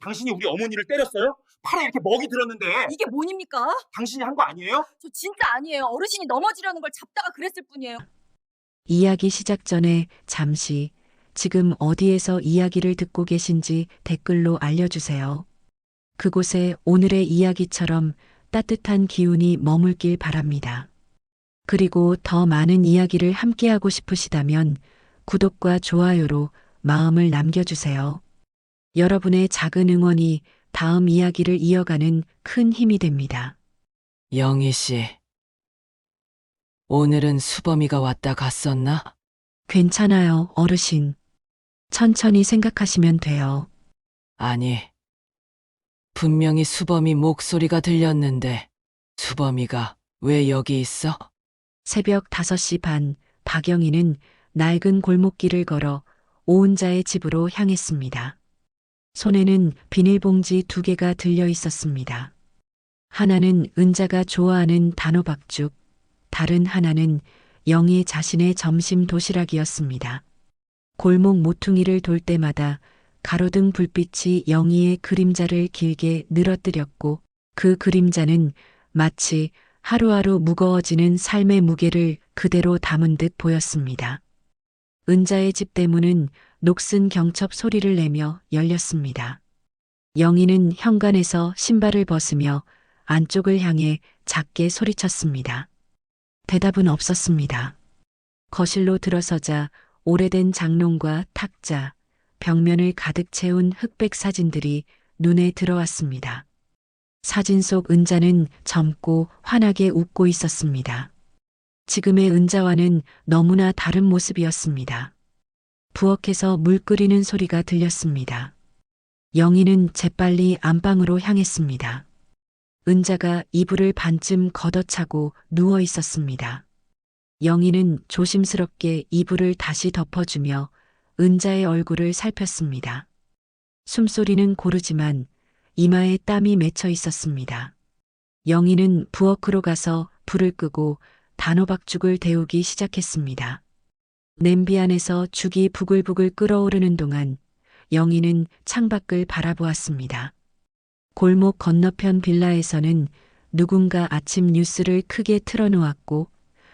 당신이 우리 어머니를 때렸어요? 팔에 이렇게 먹이 들었는데 이게 뭔입니까? 당신이 한 거 아니에요? 저 진짜 아니에요. 어르신이 넘어지려는 걸 잡다가 그랬을 뿐이에요. 이야기 시작 전에 잠시 지금 어디에서 이야기를 듣고 계신지 댓글로 알려주세요. 그곳에 오늘의 이야기처럼 따뜻한 기운이 머물길 바랍니다. 그리고 더 많은 이야기를 함께하고 싶으시다면 구독과 좋아요로 마음을 남겨주세요. 여러분의 작은 응원이 다음 이야기를 이어가는 큰 힘이 됩니다. 영희 씨, 오늘은 수범이가 왔다 갔었나? 괜찮아요, 어르신. 천천히 생각하시면 돼요. 아니, 분명히 수범이 목소리가 들렸는데 수범이가 왜 여기 있어? 새벽 5시 반, 박영희는 낡은 골목길을 걸어 오은자의 집으로 향했습니다. 손에는 비닐봉지 2개가 들려 있었습니다. 하나는 은자가 좋아하는 단호박죽, 다른 하나는 영희 자신의 점심 도시락이었습니다. 골목 모퉁이를 돌 때마다 가로등 불빛이 영희의 그림자를 길게 늘어뜨렸고 그 그림자는 마치 하루하루 무거워지는 삶의 무게를 그대로 담은 듯 보였습니다. 은자의 집 대문은 녹슨 경첩 소리를 내며 열렸습니다. 영희는 현관에서 신발을 벗으며 안쪽을 향해 작게 소리쳤습니다. 대답은 없었습니다. 거실로 들어서자 오래된 장롱과 탁자, 벽면을 가득 채운 흑백 사진들이 눈에 들어왔습니다. 사진 속 은자는 젊고 환하게 웃고 있었습니다. 지금의 은자와는 너무나 다른 모습이었습니다. 부엌에서 물 끓이는 소리가 들렸습니다. 영희는 재빨리 안방으로 향했습니다. 은자가 이불을 반쯤 걷어차고 누워 있었습니다. 영희는 조심스럽게 이불을 다시 덮어주며 은자의 얼굴을 살폈습니다. 숨소리는 고르지만 이마에 땀이 맺혀 있었습니다. 영희는 부엌으로 가서 불을 끄고 단호박죽을 데우기 시작했습니다. 냄비 안에서 죽이 부글부글 끓어오르는 동안 영희는 창밖을 바라보았습니다. 골목 건너편 빌라에서는 누군가 아침 뉴스를 크게 틀어놓았고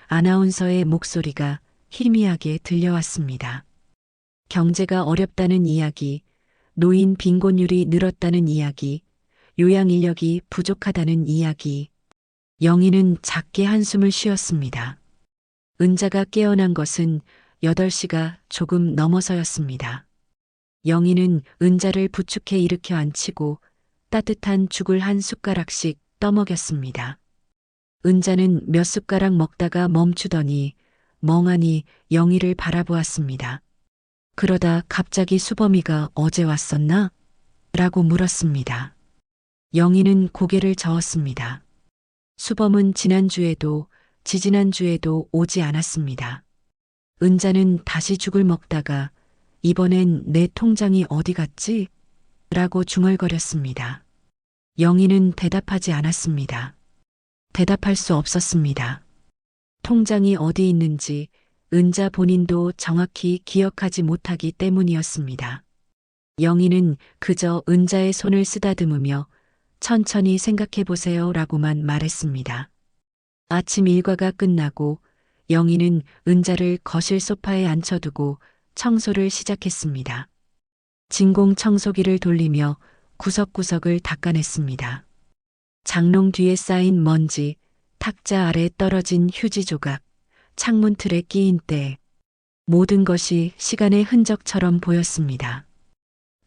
아나운서의 목소리가 희미하게 들려왔습니다. 경제가 어렵다는 이야기, 노인 빈곤율이 늘었다는 이야기, 요양 인력이 부족하다는 이야기. 영희는 작게 한숨을 쉬었습니다. 은자가 깨어난 것은 8시가 조금 넘어서였습니다. 영희는 은자를 부축해 일으켜 앉히고 따뜻한 죽을 한 숟가락씩 떠먹였습니다. 은자는 몇 숟가락 먹다가 멈추더니 멍하니 영희를 바라보았습니다. 그러다 갑자기 수범이가 어제 왔었나? 라고 물었습니다. 영희는 고개를 저었습니다. 수범은 지난주에도 지지난주에도 오지 않았습니다. 은자는 다시 죽을 먹다가 이번엔 내 통장이 어디 갔지? 라고 중얼거렸습니다. 영희는 대답하지 않았습니다. 대답할 수 없었습니다. 통장이 어디 있는지 은자 본인도 정확히 기억하지 못하기 때문이었습니다. 영희는 그저 은자의 손을 쓰다듬으며 천천히 생각해 보세요 라고만 말했습니다. 아침 일과가 끝나고 영희는 은자를 거실 소파에 앉혀두고 청소를 시작했습니다. 진공 청소기를 돌리며 구석구석을 닦아냈습니다. 장롱 뒤에 쌓인 먼지, 탁자 아래 떨어진 휴지 조각, 창문 틀에 끼인 때, 모든 것이 시간의 흔적처럼 보였습니다.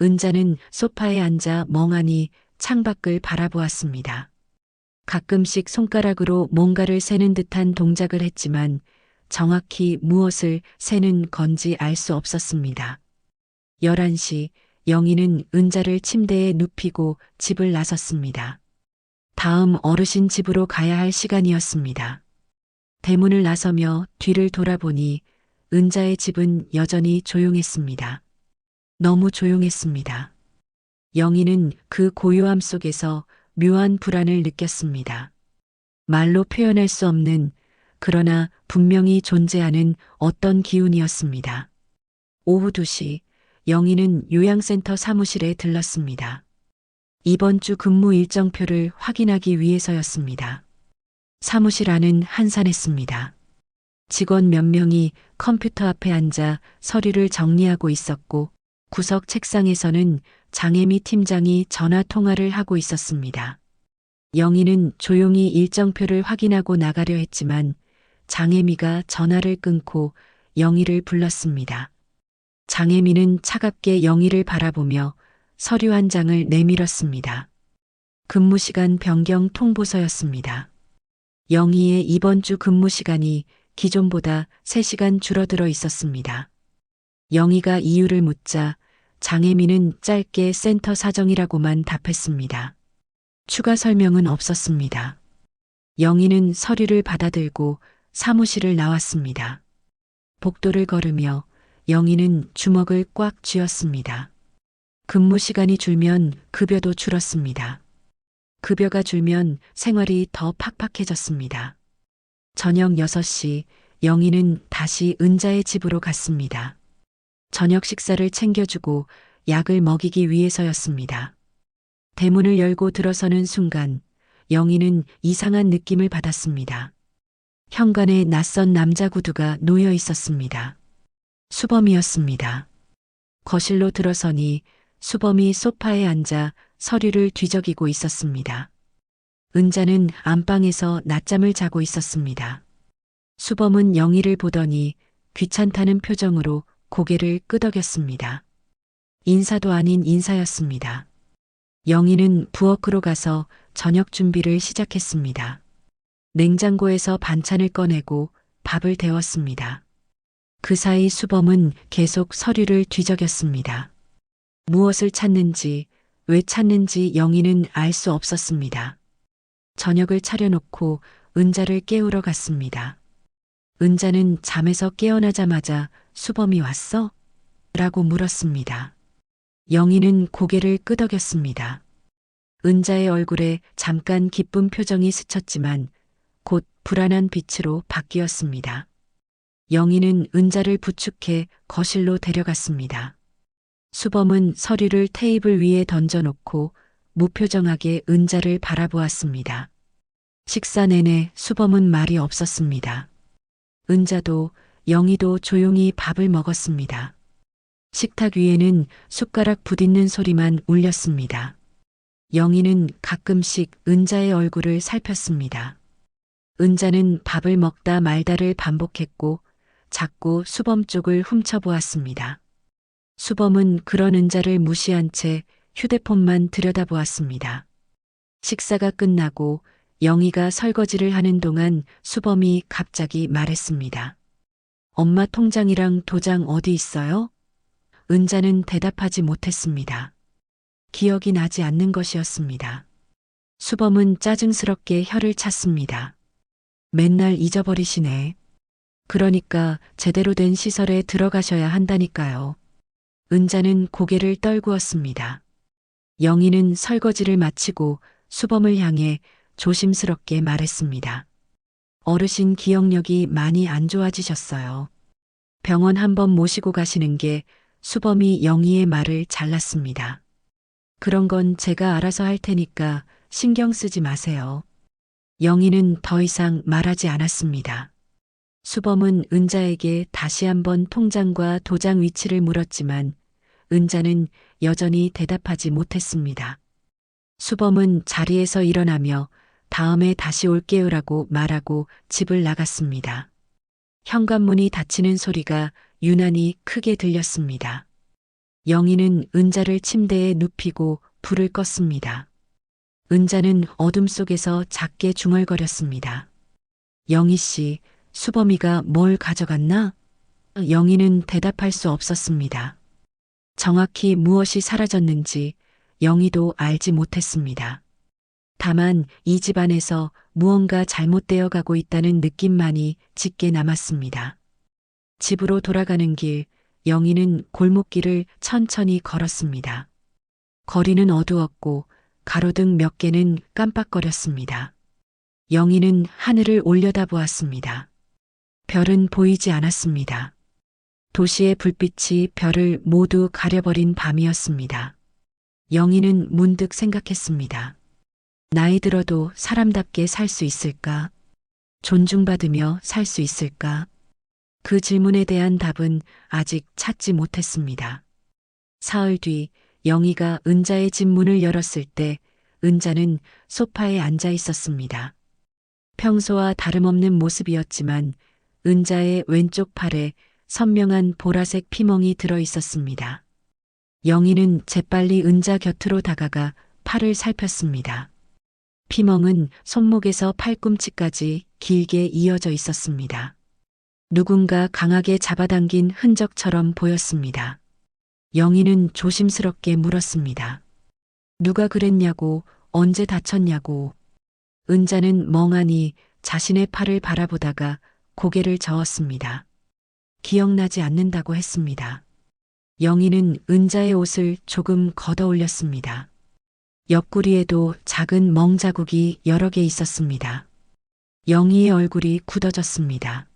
은자는 소파에 앉아 멍하니 창밖을 바라보았습니다. 가끔씩 손가락으로 뭔가를 세는 듯한 동작을 했지만 정확히 무엇을 세는 건지 알 수 없었습니다. 11시 영희는 은자를 침대에 눕히고 집을 나섰습니다. 다음 어르신 집으로 가야 할 시간이었습니다. 대문을 나서며 뒤를 돌아보니 은자의 집은 여전히 조용했습니다. 너무 조용했습니다. 영희는 그 고요함 속에서 묘한 불안을 느꼈습니다. 말로 표현할 수 없는 그러나 분명히 존재하는 어떤 기운이었습니다. 오후 2시 영희는 요양센터 사무실에 들렀습니다. 이번 주 근무 일정표를 확인하기 위해서였습니다. 사무실 안은 한산했습니다. 직원 몇 명이 컴퓨터 앞에 앉아 서류를 정리하고 있었고 구석 책상에서는 장혜미 팀장이 전화 통화를 하고 있었습니다. 영희는 조용히 일정표를 확인하고 나가려 했지만 장혜미가 전화를 끊고 영희를 불렀습니다. 장혜미는 차갑게 영희를 바라보며 서류 한 장을 내밀었습니다. 근무 시간 변경 통보서였습니다. 영희의 이번 주 근무 시간이 기존보다 3시간 줄어들어 있었습니다. 영희가 이유를 묻자 장혜미는 짧게 센터 사정이라고만 답했습니다. 추가 설명은 없었습니다. 영희는 서류를 받아들고 사무실을 나왔습니다. 복도를 걸으며 영희는 주먹을 꽉 쥐었습니다. 근무 시간이 줄면 급여도 줄었습니다. 급여가 줄면 생활이 더 팍팍해졌습니다. 저녁 6시 영희는 다시 은자의 집으로 갔습니다. 저녁 식사를 챙겨주고 약을 먹이기 위해서였습니다. 대문을 열고 들어서는 순간 영희는 이상한 느낌을 받았습니다. 현관에 낯선 남자 구두가 놓여 있었습니다. 수범이었습니다. 거실로 들어서니 수범이 소파에 앉아 서류를 뒤적이고 있었습니다. 은자는 안방에서 낮잠을 자고 있었습니다. 수범은 영희를 보더니 귀찮다는 표정으로 고개를 끄덕였습니다. 인사도 아닌 인사였습니다. 영희는 부엌으로 가서 저녁 준비를 시작했습니다. 냉장고에서 반찬을 꺼내고 밥을 데웠습니다. 그 사이 수범은 계속 서류를 뒤적였습니다. 무엇을 찾는지, 왜 찾는지 영희는 알 수 없었습니다. 저녁을 차려놓고 은자를 깨우러 갔습니다. 은자는 잠에서 깨어나자마자 수범이 왔어? 라고 물었습니다. 영희는 고개를 끄덕였습니다. 은자의 얼굴에 잠깐 기쁜 표정이 스쳤지만 곧 불안한 빛으로 바뀌었습니다. 영희는 은자를 부축해 거실로 데려갔습니다. 수범은 서류를 테이블 위에 던져놓고 무표정하게 은자를 바라보았습니다. 식사 내내 수범은 말이 없었습니다. 은자도 영희도 조용히 밥을 먹었습니다. 식탁 위에는 숟가락 부딪는 소리만 울렸습니다. 영희는 가끔씩 은자의 얼굴을 살폈습니다. 은자는 밥을 먹다 말다를 반복했고 자꾸 수범 쪽을 훔쳐보았습니다. 수범은 그런 은자를 무시한 채 휴대폰만 들여다보았습니다. 식사가 끝나고 영희가 설거지를 하는 동안 수범이 갑자기 말했습니다. 엄마 통장이랑 도장 어디 있어요? 은자는 대답하지 못했습니다. 기억이 나지 않는 것이었습니다. 수범은 짜증스럽게 혀를 찼습니다. 맨날 잊어버리시네. 그러니까 제대로 된 시설에 들어가셔야 한다니까요. 은자는 고개를 떨구었습니다. 영희는 설거지를 마치고 수범을 향해 조심스럽게 말했습니다. 어르신 기억력이 많이 안 좋아지셨어요. 병원 한번 모시고 가시는 게. 수범이 영희의 말을 잘랐습니다. 그런 건 제가 알아서 할 테니까 신경 쓰지 마세요. 영희는 더 이상 말하지 않았습니다. 수범은 은자에게 다시 한번 통장과 도장 위치를 물었지만 은자는 여전히 대답하지 못했습니다. 수범은 자리에서 일어나며 다음에 다시 올게요라고 말하고 집을 나갔습니다. 현관문이 닫히는 소리가 유난히 크게 들렸습니다. 영희는 은자를 침대에 눕히고 불을 껐습니다. 은자는 어둠 속에서 작게 중얼거렸습니다. 영희 씨, 수범이가 뭘 가져갔나? 영희는 대답할 수 없었습니다. 정확히 무엇이 사라졌는지 영희도 알지 못했습니다. 다만 이 집안에서 무언가 잘못되어 가고 있다는 느낌만이 짙게 남았습니다. 집으로 돌아가는 길, 영희는 골목길을 천천히 걸었습니다. 거리는 어두웠고 가로등 몇 개는 깜빡거렸습니다. 영희는 하늘을 올려다보았습니다. 별은 보이지 않았습니다. 도시의 불빛이 별을 모두 가려버린 밤이었습니다. 영희는 문득 생각했습니다. 나이 들어도 사람답게 살 수 있을까? 존중받으며 살 수 있을까? 그 질문에 대한 답은 아직 찾지 못했습니다. 사흘 뒤 영희가 은자의 집 문을 열었을 때 은자는 소파에 앉아 있었습니다. 평소와 다름없는 모습이었지만 은자의 왼쪽 팔에 선명한 보라색 피멍이 들어 있었습니다. 영희는 재빨리 은자 곁으로 다가가 팔을 살폈습니다. 피멍은 손목에서 팔꿈치까지 길게 이어져 있었습니다. 누군가 강하게 잡아당긴 흔적처럼 보였습니다. 영희는 조심스럽게 물었습니다. 누가 그랬냐고, 언제 다쳤냐고. 은자는 멍하니 자신의 팔을 바라보다가 고개를 저었습니다. 기억나지 않는다고 했습니다. 영희는 은자의 옷을 조금 걷어 올렸습니다. 옆구리에도 작은 멍 자국이 여러 개 있었습니다. 영희의 얼굴이 굳어졌습니다.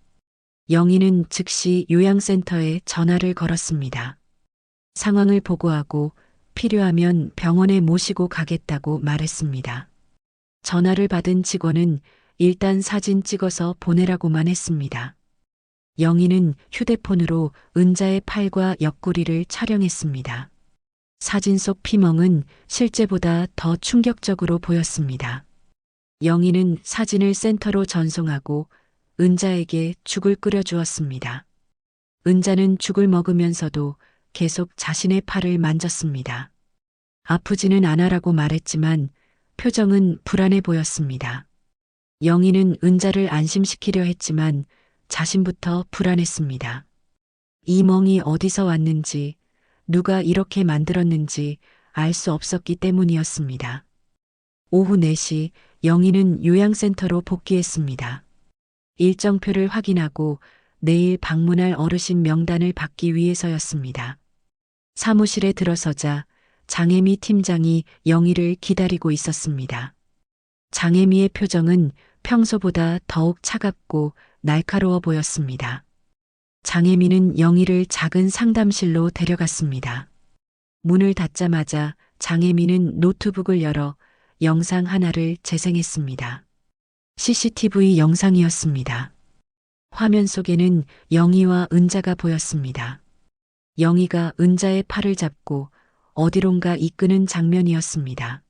영희는 즉시 요양센터에 전화를 걸었습니다. 상황을 보고하고 필요하면 병원에 모시고 가겠다고 말했습니다. 전화를 받은 직원은 일단 사진 찍어서 보내라고만 했습니다. 영희는 휴대폰으로 은자의 팔과 옆구리를 촬영했습니다. 사진 속 피멍은 실제보다 더 충격적으로 보였습니다. 영희는 사진을 센터로 전송하고 은자에게 죽을 끓여 주었습니다. 은자는 죽을 먹으면서도 계속 자신의 팔을 만졌습니다. 아프지는 않아라고 말했지만 표정은 불안해 보였습니다. 영희는 은자를 안심시키려 했지만 자신부터 불안했습니다. 이 멍이 어디서 왔는지, 누가 이렇게 만들었는지 알 수 없었기 때문이었습니다. 오후 4시 영희는 요양센터로 복귀했습니다. 일정표를 확인하고 내일 방문할 어르신 명단을 받기 위해서였습니다. 사무실에 들어서자 장혜미 팀장이 영희를 기다리고 있었습니다. 장혜미의 표정은 평소보다 더욱 차갑고 날카로워 보였습니다. 장혜미는 영희를 작은 상담실로 데려갔습니다. 문을 닫자마자 장혜미는 노트북을 열어 영상 하나를 재생했습니다. CCTV 영상이었습니다. 화면 속에는 영희와 은자가 보였습니다. 영희가 은자의 팔을 잡고 어디론가 이끄는 장면이었습니다.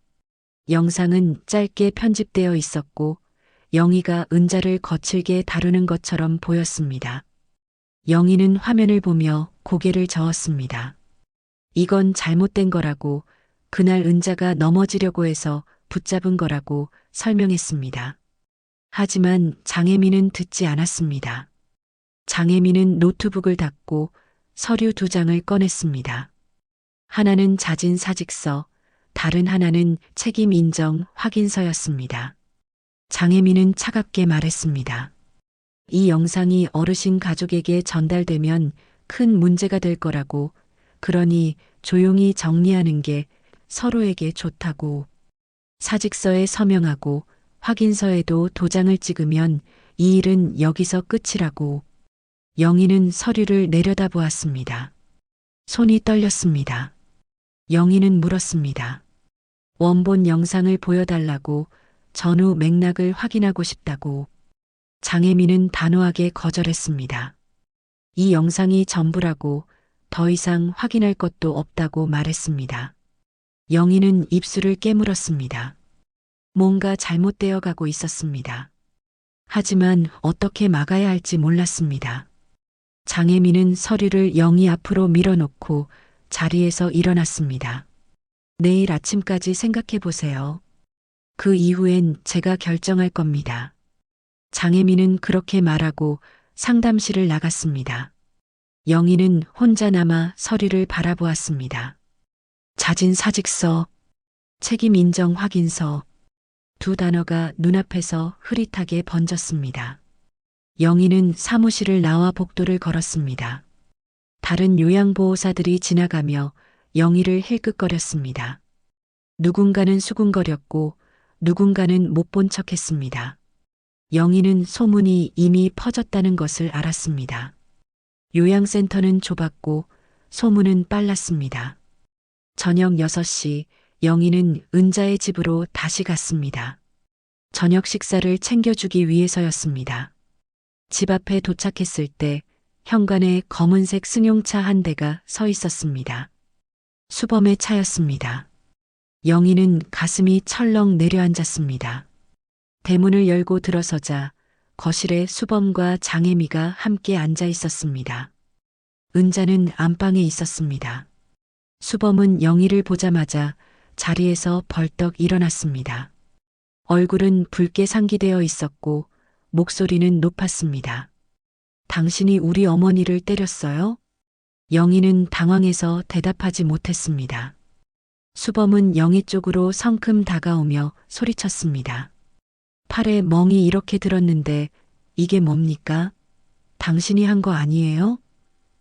영상은 짧게 편집되어 있었고 영희가 은자를 거칠게 다루는 것처럼 보였습니다. 영희는 화면을 보며 고개를 저었습니다. 이건 잘못된 거라고, 그날 은자가 넘어지려고 해서 붙잡은 거라고 설명했습니다. 하지만 장혜미는 듣지 않았습니다. 장혜미는 노트북을 닫고 서류 2장을 꺼냈습니다. 하나는 자진 사직서, 다른 하나는 책임 인정 확인서였습니다. 장혜미는 차갑게 말했습니다. 이 영상이 어르신 가족에게 전달되면 큰 문제가 될 거라고, 그러니 조용히 정리하는 게 서로에게 좋다고. 사직서에 서명하고 확인서에도 도장을 찍으면 이 일은 여기서 끝이라고. 영희는 서류를 내려다보았습니다. 손이 떨렸습니다. 영희는 물었습니다. 원본 영상을 보여달라고, 전후 맥락을 확인하고 싶다고. 장혜미는 단호하게 거절했습니다. 이 영상이 전부라고, 더 이상 확인할 것도 없다고 말했습니다. 영희는 입술을 깨물었습니다. 뭔가 잘못되어 가고 있었습니다. 하지만 어떻게 막아야 할지 몰랐습니다. 장혜미는 서류를 영희 앞으로 밀어놓고 자리에서 일어났습니다. 내일 아침까지 생각해 보세요. 그 이후엔 제가 결정할 겁니다. 장혜미는 그렇게 말하고 상담실을 나갔습니다. 영희는 혼자 남아 서류를 바라보았습니다. 자진 사직서, 책임 인정 확인서, 2 단어가 눈앞에서 흐릿하게 번졌습니다. 영희는 사무실을 나와 복도를 걸었습니다. 다른 요양보호사들이 지나가며 영희를 힐끗거렸습니다. 누군가는 수군거렸고 누군가는 못 본 척했습니다. 영희는 소문이 이미 퍼졌다는 것을 알았습니다. 요양센터는 좁았고 소문은 빨랐습니다. 저녁 6시 영희는 은자의 집으로 다시 갔습니다. 저녁 식사를 챙겨주기 위해서였습니다. 집 앞에 도착했을 때 현관에 검은색 승용차 한 대가 서 있었습니다. 수범의 차였습니다. 영희는 가슴이 철렁 내려앉았습니다. 대문을 열고 들어서자 거실에 수범과 장혜미가 함께 앉아 있었습니다. 은자는 안방에 있었습니다. 수범은 영희를 보자마자 자리에서 벌떡 일어났습니다. 얼굴은 붉게 상기되어 있었고 목소리는 높았습니다. 당신이 우리 어머니를 때렸어요? 영희는 당황해서 대답하지 못했습니다. 수범은 영희 쪽으로 성큼 다가오며 소리쳤습니다. 팔에 멍이 이렇게 들었는데 이게 뭡니까? 당신이 한 거 아니에요?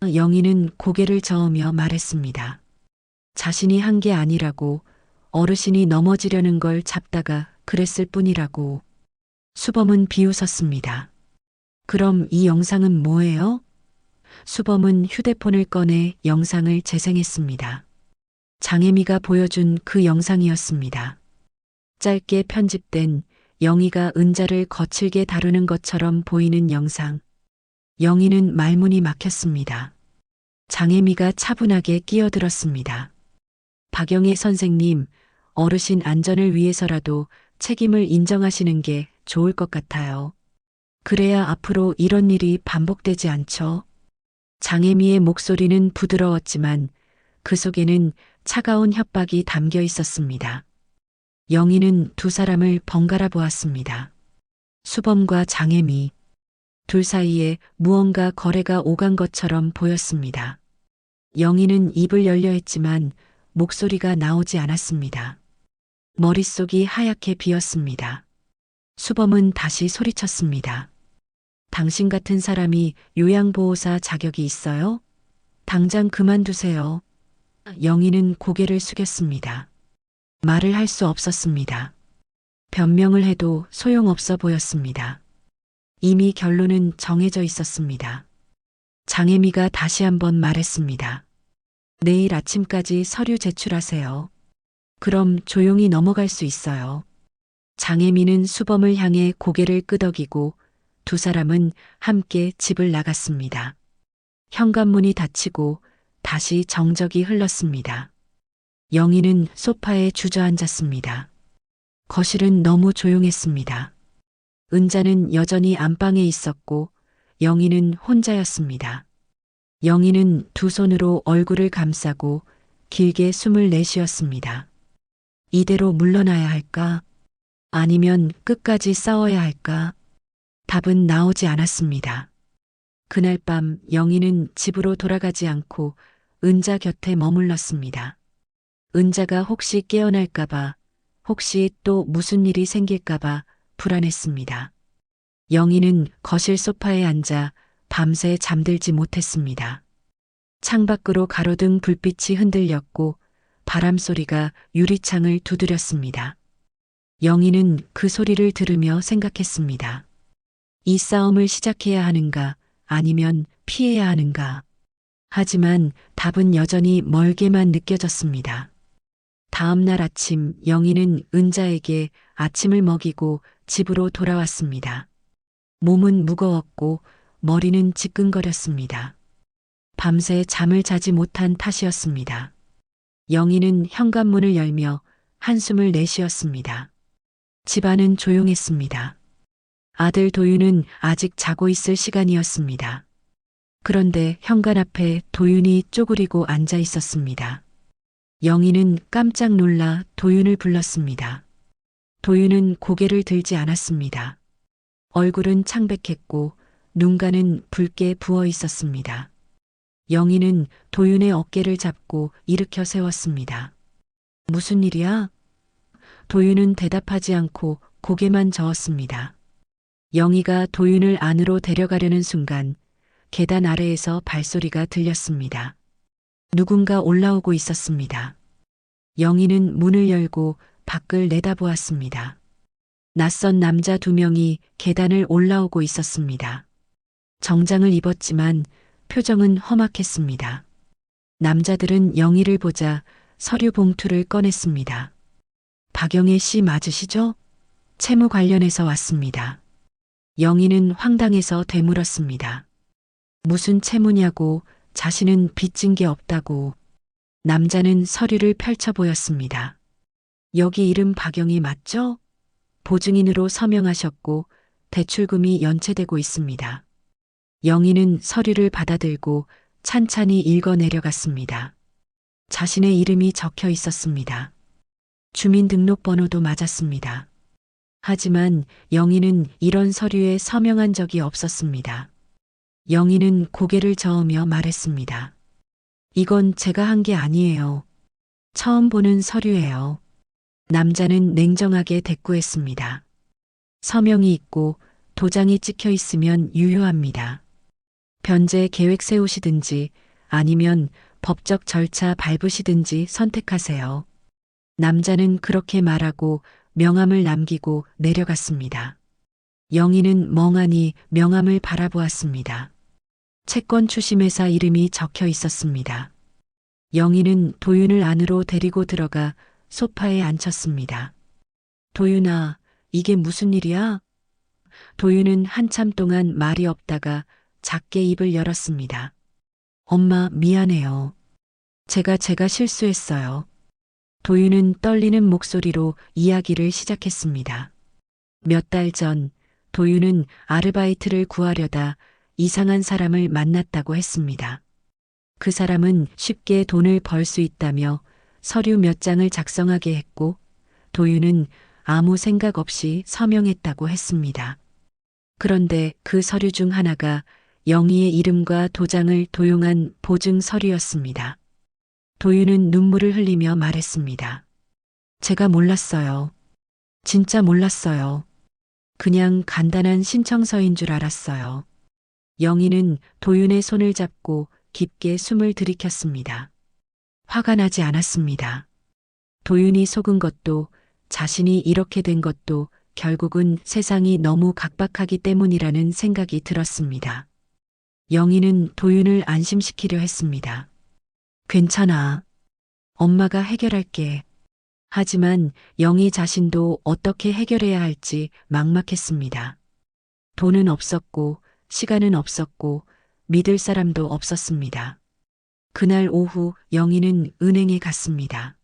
영희는 고개를 저으며 말했습니다. 자신이 한 게 아니라고, 어르신이 넘어지려는 걸 잡다가 그랬을 뿐이라고. 수범은 비웃었습니다. 그럼 이 영상은 뭐예요? 수범은 휴대폰을 꺼내 영상을 재생했습니다. 장혜미가 보여준 그 영상이었습니다. 짧게 편집된 영희가 은자를 거칠게 다루는 것처럼 보이는 영상. 영희는 말문이 막혔습니다. 장혜미가 차분하게 끼어들었습니다. 박영애 선생님, 어르신 안전을 위해서라도 책임을 인정하시는 게 좋을 것 같아요. 그래야 앞으로 이런 일이 반복되지 않죠. 장혜미의 목소리는 부드러웠지만 그 속에는 차가운 협박이 담겨 있었습니다. 영희는 두 사람을 번갈아 보았습니다. 수범과 장혜미. 둘 사이에 무언가 거래가 오간 것처럼 보였습니다. 영희는 입을 열려 했지만 목소리가 나오지 않았습니다. 머릿속이 하얗게 비었습니다. 수범은 다시 소리쳤습니다. 당신 같은 사람이 요양보호사 자격이 있어요? 당장 그만두세요. 영희는 고개를 숙였습니다. 말을 할 수 없었습니다. 변명을 해도 소용없어 보였습니다. 이미 결론은 정해져 있었습니다. 장혜미가 다시 한번 말했습니다. 내일 아침까지 서류 제출하세요. 그럼 조용히 넘어갈 수 있어요. 장혜미는 수범을 향해 고개를 끄덕이고 두 사람은 함께 집을 나갔습니다. 현관문이 닫히고 다시 정적이 흘렀습니다. 영희는 소파에 주저앉았습니다. 거실은 너무 조용했습니다. 은자는 여전히 안방에 있었고 영희는 혼자였습니다. 영희는 두 손으로 얼굴을 감싸고 길게 숨을 내쉬었습니다. 이대로 물러나야 할까? 아니면 끝까지 싸워야 할까? 답은 나오지 않았습니다. 그날 밤 영희는 집으로 돌아가지 않고 은자 곁에 머물렀습니다. 은자가 혹시 깨어날까봐, 혹시 또 무슨 일이 생길까봐 불안했습니다. 영희는 거실 소파에 앉아 밤새 잠들지 못했습니다. 창밖으로 가로등 불빛이 흔들렸고 바람 소리가 유리창을 두드렸습니다. 영희는 그 소리를 들으며 생각했습니다. 이 싸움을 시작해야 하는가, 아니면 피해야 하는가. 하지만 답은 여전히 멀게만 느껴졌습니다. 다음 날 아침 영희는 은자에게 아침을 먹이고 집으로 돌아왔습니다. 몸은 무거웠고 머리는 지끈거렸습니다. 밤새 잠을 자지 못한 탓이었습니다. 영희는 현관문을 열며 한숨을 내쉬었습니다. 집안은 조용했습니다. 아들 도윤은 아직 자고 있을 시간이었습니다. 그런데 현관 앞에 도윤이 쪼그리고 앉아 있었습니다. 영희는 깜짝 놀라 도윤을 불렀습니다. 도윤은 고개를 들지 않았습니다. 얼굴은 창백했고 눈가는 붉게 부어 있었습니다. 영희는 도윤의 어깨를 잡고 일으켜 세웠습니다. 무슨 일이야? 도윤은 대답하지 않고 고개만 저었습니다. 영희가 도윤을 안으로 데려가려는 순간 계단 아래에서 발소리가 들렸습니다. 누군가 올라오고 있었습니다. 영희는 문을 열고 밖을 내다보았습니다. 낯선 남자 2명이 계단을 올라오고 있었습니다. 정장을 입었지만 표정은 험악했습니다. 남자들은 영희를 보자 서류 봉투를 꺼냈습니다. 박영애 씨 맞으시죠? 채무 관련해서 왔습니다. 영희는 황당해서 되물었습니다. 무슨 채무냐고, 자신은 빚진 게 없다고. 남자는 서류를 펼쳐 보였습니다. 여기 이름 박영희 맞죠? 보증인으로 서명하셨고 대출금이 연체되고 있습니다. 영희는 서류를 받아들고 찬찬히 읽어 내려갔습니다. 자신의 이름이 적혀 있었습니다. 주민등록번호도 맞았습니다. 하지만 영희는 이런 서류에 서명한 적이 없었습니다. 영희는 고개를 저으며 말했습니다. 이건 제가 한 게 아니에요. 처음 보는 서류예요. 남자는 냉정하게 대꾸했습니다. 서명이 있고 도장이 찍혀 있으면 유효합니다. 변제 계획 세우시든지 아니면 법적 절차 밟으시든지 선택하세요. 남자는 그렇게 말하고 명함을 남기고 내려갔습니다. 영희는 멍하니 명함을 바라보았습니다. 채권 추심회사 이름이 적혀 있었습니다. 영희는 도윤을 안으로 데리고 들어가 소파에 앉혔습니다. 도윤아, 이게 무슨 일이야? 도윤은 한참 동안 말이 없다가 작게 입을 열었습니다. 엄마, 미안해요. 제가 실수했어요. 도윤은 떨리는 목소리로 이야기를 시작했습니다. 몇 달 전 도윤은 아르바이트를 구하려다 이상한 사람을 만났다고 했습니다. 그 사람은 쉽게 돈을 벌 수 있다며 서류 몇 장을 작성하게 했고 도윤은 아무 생각 없이 서명했다고 했습니다. 그런데 그 서류 중 하나가 영희의 이름과 도장을 도용한 보증 서류였습니다. 도윤은 눈물을 흘리며 말했습니다. 제가 몰랐어요. 진짜 몰랐어요. 그냥 간단한 신청서인 줄 알았어요. 영희는 도윤의 손을 잡고 깊게 숨을 들이켰습니다. 화가 나지 않았습니다. 도윤이 속은 것도 자신이 이렇게 된 것도 결국은 세상이 너무 각박하기 때문이라는 생각이 들었습니다. 영희는 도윤을 안심시키려 했습니다. 괜찮아. 엄마가 해결할게. 하지만 영희 자신도 어떻게 해결해야 할지 막막했습니다. 돈은 없었고 시간은 없었고 믿을 사람도 없었습니다. 그날 오후 영희는 은행에 갔습니다.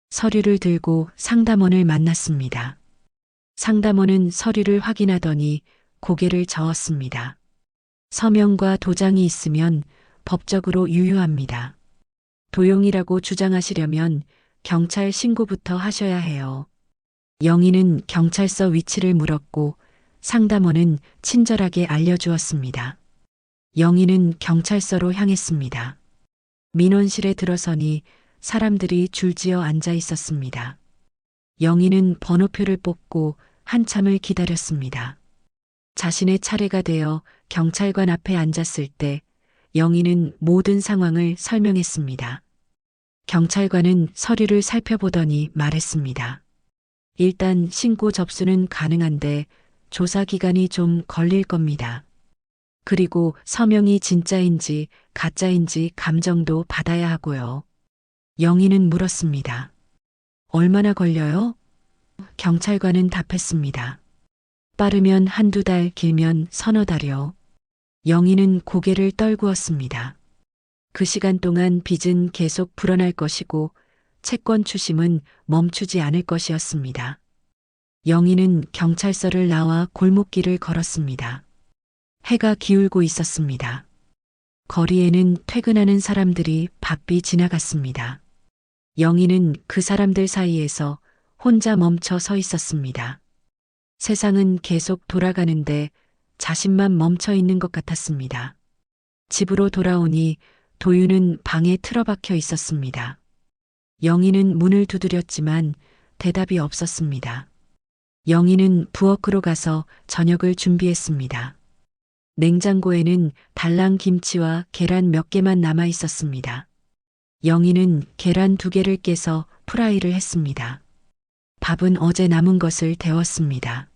서류를 들고 상담원을 만났습니다. 상담원은 서류를 확인하더니 고개를 저었습니다. 서명과 도장이 있으면 법적으로 유효합니다. 도용이라고 주장하시려면 경찰 신고부터 하셔야 해요. 영희는 경찰서 위치를 물었고 상담원은 친절하게 알려주었습니다. 영희는 경찰서로 향했습니다. 민원실에 들어서니 사람들이 줄지어 앉아 있었습니다. 영희는 번호표를 뽑고 한참을 기다렸습니다. 자신의 차례가 되어 경찰관 앞에 앉았을 때 영희는 모든 상황을 설명했습니다. 경찰관은 서류를 살펴보더니 말했습니다. 일단 신고 접수는 가능한데 조사 기간이 좀 걸릴 겁니다. 그리고 서명이 진짜인지 가짜인지 감정도 받아야 하고요. 영희는 물었습니다. 얼마나 걸려요? 경찰관은 답했습니다. 빠르면 한두 달, 길면 서너 달이요. 영희는 고개를 떨구었습니다. 그 시간 동안 빚은 계속 불어날 것이고 채권 추심은 멈추지 않을 것이었습니다. 영희는 경찰서를 나와 골목길을 걸었습니다. 해가 기울고 있었습니다. 거리에는 퇴근하는 사람들이 바삐 지나갔습니다. 영희는 그 사람들 사이에서 혼자 멈춰 서 있었습니다. 세상은 계속 돌아가는데 자신만 멈춰 있는 것 같았습니다. 집으로 돌아오니 도윤은 방에 틀어박혀 있었습니다. 영희는 문을 두드렸지만 대답이 없었습니다. 영희는 부엌으로 가서 저녁을 준비했습니다. 냉장고에는 달랑 김치와 계란 몇 개만 남아 있었습니다. 영희는 계란 2개를 깨서 프라이를 했습니다. 밥은 어제 남은 것을 데웠습니다.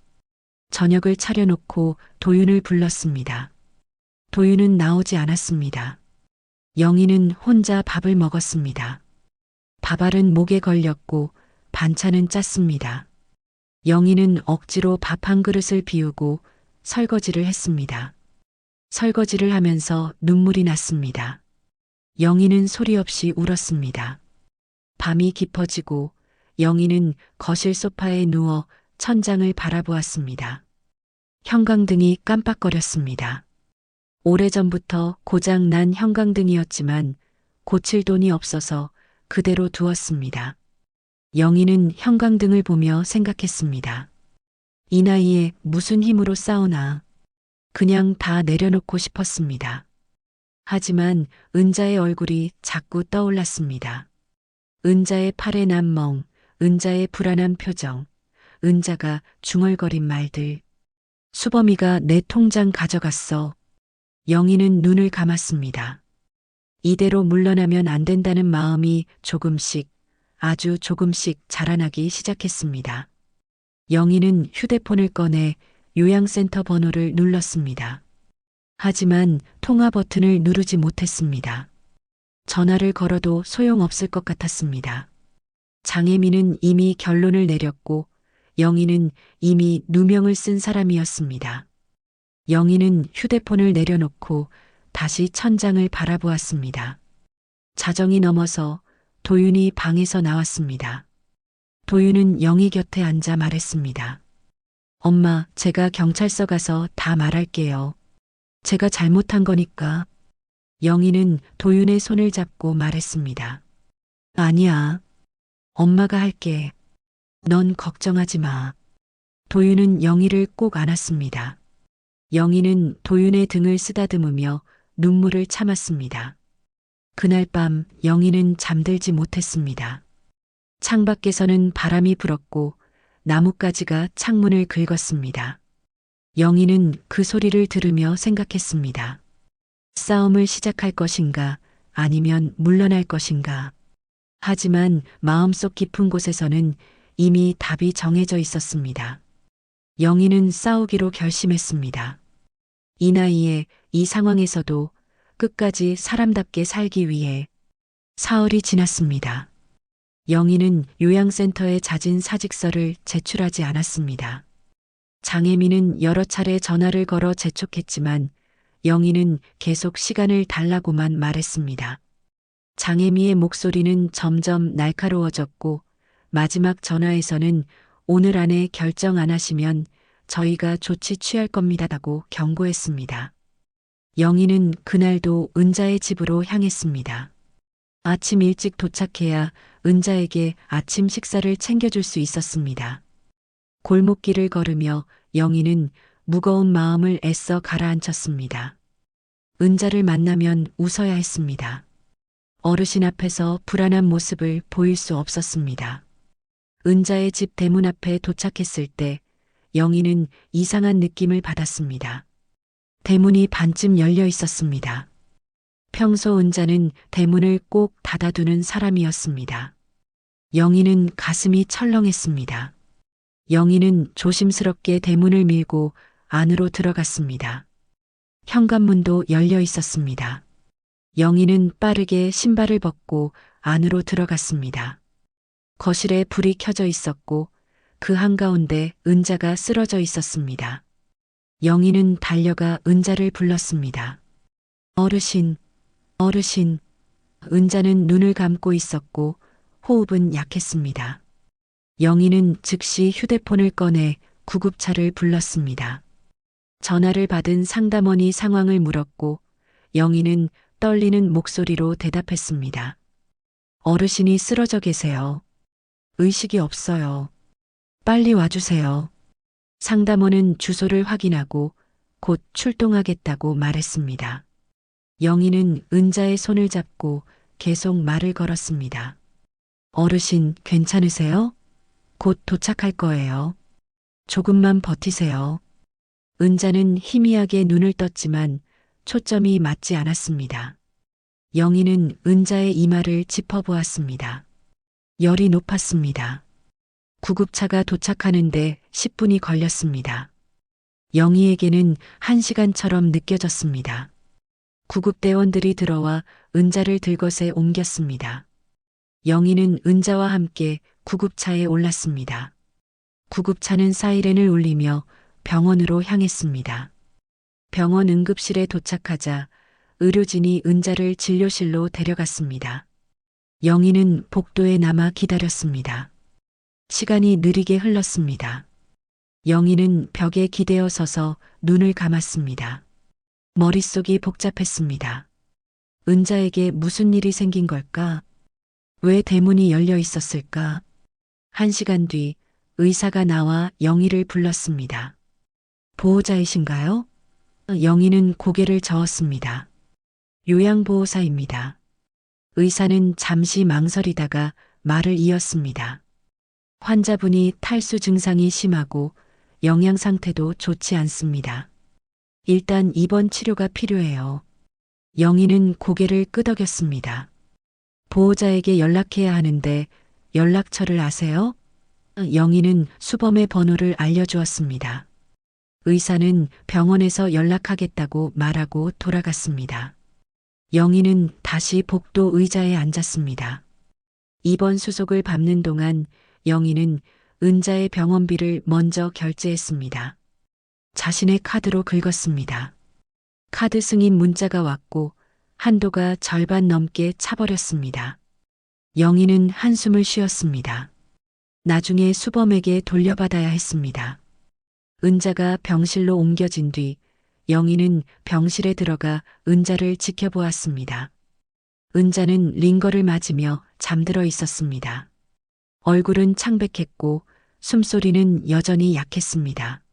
저녁을 차려놓고 도윤을 불렀습니다. 도윤은 나오지 않았습니다. 영희는 혼자 밥을 먹었습니다. 밥알은 목에 걸렸고 반찬은 짰습니다. 영희는 억지로 밥 한 그릇을 비우고 설거지를 했습니다. 설거지를 하면서 눈물이 났습니다. 영희는 소리 없이 울었습니다. 밤이 깊어지고 영희는 거실 소파에 누워 천장을 바라보았습니다. 형광등이 깜빡거렸습니다. 오래전부터 고장 난 형광등이었지만 고칠 돈이 없어서 그대로 두었습니다. 영희는 형광등을 보며 생각했습니다. 이 나이에 무슨 힘으로 싸우나. 그냥 다 내려놓고 싶었습니다. 하지만 은자의 얼굴이 자꾸 떠올랐습니다. 은자의 팔에 난 멍, 은자의 불안한 표정, 은자가 중얼거린 말들. 수범이가 내 통장 가져갔어. 영희는 눈을 감았습니다. 이대로 물러나면 안 된다는 마음이 조금씩, 아주 조금씩 자라나기 시작했습니다. 영희는 휴대폰을 꺼내 요양센터 번호를 눌렀습니다. 하지만 통화 버튼을 누르지 못했습니다. 전화를 걸어도 소용없을 것 같았습니다. 장혜미는 이미 결론을 내렸고 영희는 이미 누명을 쓴 사람이었습니다. 영희는 휴대폰을 내려놓고 다시 천장을 바라보았습니다. 자정이 넘어서 도윤이 방에서 나왔습니다. 도윤은 영희 곁에 앉아 말했습니다. 엄마, 제가 경찰서 가서 다 말할게요. 제가 잘못한 거니까. 영희는 도윤의 손을 잡고 말했습니다. 아니야. 엄마가 할게. 넌 걱정하지 마. 도윤은 영희를 꼭 안았습니다. 영희는 도윤의 등을 쓰다듬으며 눈물을 참았습니다. 그날 밤 영희는 잠들지 못했습니다. 창밖에서는 바람이 불었고 나뭇가지가 창문을 긁었습니다. 영희는 그 소리를 들으며 생각했습니다. 싸움을 시작할 것인가 아니면 물러날 것인가. 하지만 마음속 깊은 곳에서는 이미 답이 정해져 있었습니다. 영희는 싸우기로 결심했습니다. 이 나이에 이 상황에서도 끝까지 사람답게 살기 위해. 사흘이 지났습니다. 영희는 요양센터에 자진 사직서를 제출하지 않았습니다. 장혜미는 여러 차례 전화를 걸어 재촉했지만 영희는 계속 시간을 달라고만 말했습니다. 장혜미의 목소리는 점점 날카로워졌고 마지막 전화에서는 오늘 안에 결정 안 하시면 저희가 조치 취할 겁니다라고 경고했습니다. 영희는 그날도 은자의 집으로 향했습니다. 아침 일찍 도착해야 은자에게 아침 식사를 챙겨줄 수 있었습니다. 골목길을 걸으며 영희는 무거운 마음을 애써 가라앉혔습니다. 은자를 만나면 웃어야 했습니다. 어르신 앞에서 불안한 모습을 보일 수 없었습니다. 은자의 집 대문 앞에 도착했을 때 영희는 이상한 느낌을 받았습니다. 대문이 반쯤 열려 있었습니다. 평소 은자는 대문을 꼭 닫아두는 사람이었습니다. 영희는 가슴이 철렁했습니다. 영희는 조심스럽게 대문을 밀고 안으로 들어갔습니다. 현관문도 열려 있었습니다. 영희는 빠르게 신발을 벗고 안으로 들어갔습니다. 거실에 불이 켜져 있었고 그 한가운데 은자가 쓰러져 있었습니다. 영희는 달려가 은자를 불렀습니다. 어르신, 어르신. 은자는 눈을 감고 있었고 호흡은 약했습니다. 영희는 즉시 휴대폰을 꺼내 구급차를 불렀습니다. 전화를 받은 상담원이 상황을 물었고 영희는 떨리는 목소리로 대답했습니다. 어르신이 쓰러져 계세요. 의식이 없어요. 빨리 와주세요. 상담원은 주소를 확인하고 곧 출동하겠다고 말했습니다. 영희는 은자의 손을 잡고 계속 말을 걸었습니다. 어르신 괜찮으세요? 곧 도착할 거예요. 조금만 버티세요. 은자는 희미하게 눈을 떴지만 초점이 맞지 않았습니다. 영희는 은자의 이마를 짚어보았습니다. 열이 높았습니다. 구급차가 도착하는데 10분이 걸렸습니다. 영희에게는 1시간처럼 느껴졌습니다. 구급대원들이 들어와 은자를 들것에 옮겼습니다. 영희는 은자와 함께 구급차에 올랐습니다. 구급차는 사이렌을 울리며 병원으로 향했습니다. 병원 응급실에 도착하자 의료진이 은자를 진료실로 데려갔습니다. 영희는 복도에 남아 기다렸습니다. 시간이 느리게 흘렀습니다. 영희는 벽에 기대어 서서 눈을 감았습니다. 머릿속이 복잡했습니다. 은자에게 무슨 일이 생긴 걸까? 왜 대문이 열려 있었을까? 1시간 뒤 의사가 나와 영희를 불렀습니다. 보호자이신가요? 영희는 고개를 저었습니다. 요양보호사입니다. 의사는 잠시 망설이다가 말을 이었습니다. 환자분이 탈수 증상이 심하고 영양 상태도 좋지 않습니다. 일단 입원 치료가 필요해요. 영희는 고개를 끄덕였습니다. 보호자에게 연락해야 하는데 연락처를 아세요? 영희는 수범의 번호를 알려주었습니다. 의사는 병원에서 연락하겠다고 말하고 돌아갔습니다. 영희는 다시 복도 의자에 앉았습니다. 입원 수속을 밟는 동안 영희는 은자의 병원비를 먼저 결제했습니다. 자신의 카드로 긁었습니다. 카드 승인 문자가 왔고 한도가 절반 넘게 차버렸습니다. 영희는 한숨을 쉬었습니다. 나중에 수범에게 돌려받아야 했습니다. 은자가 병실로 옮겨진 뒤 영희는 병실에 들어가 은자를 지켜보았습니다. 은자는 링거를 맞으며 잠들어 있었습니다. 얼굴은 창백했고 숨소리는 여전히 약했습니다.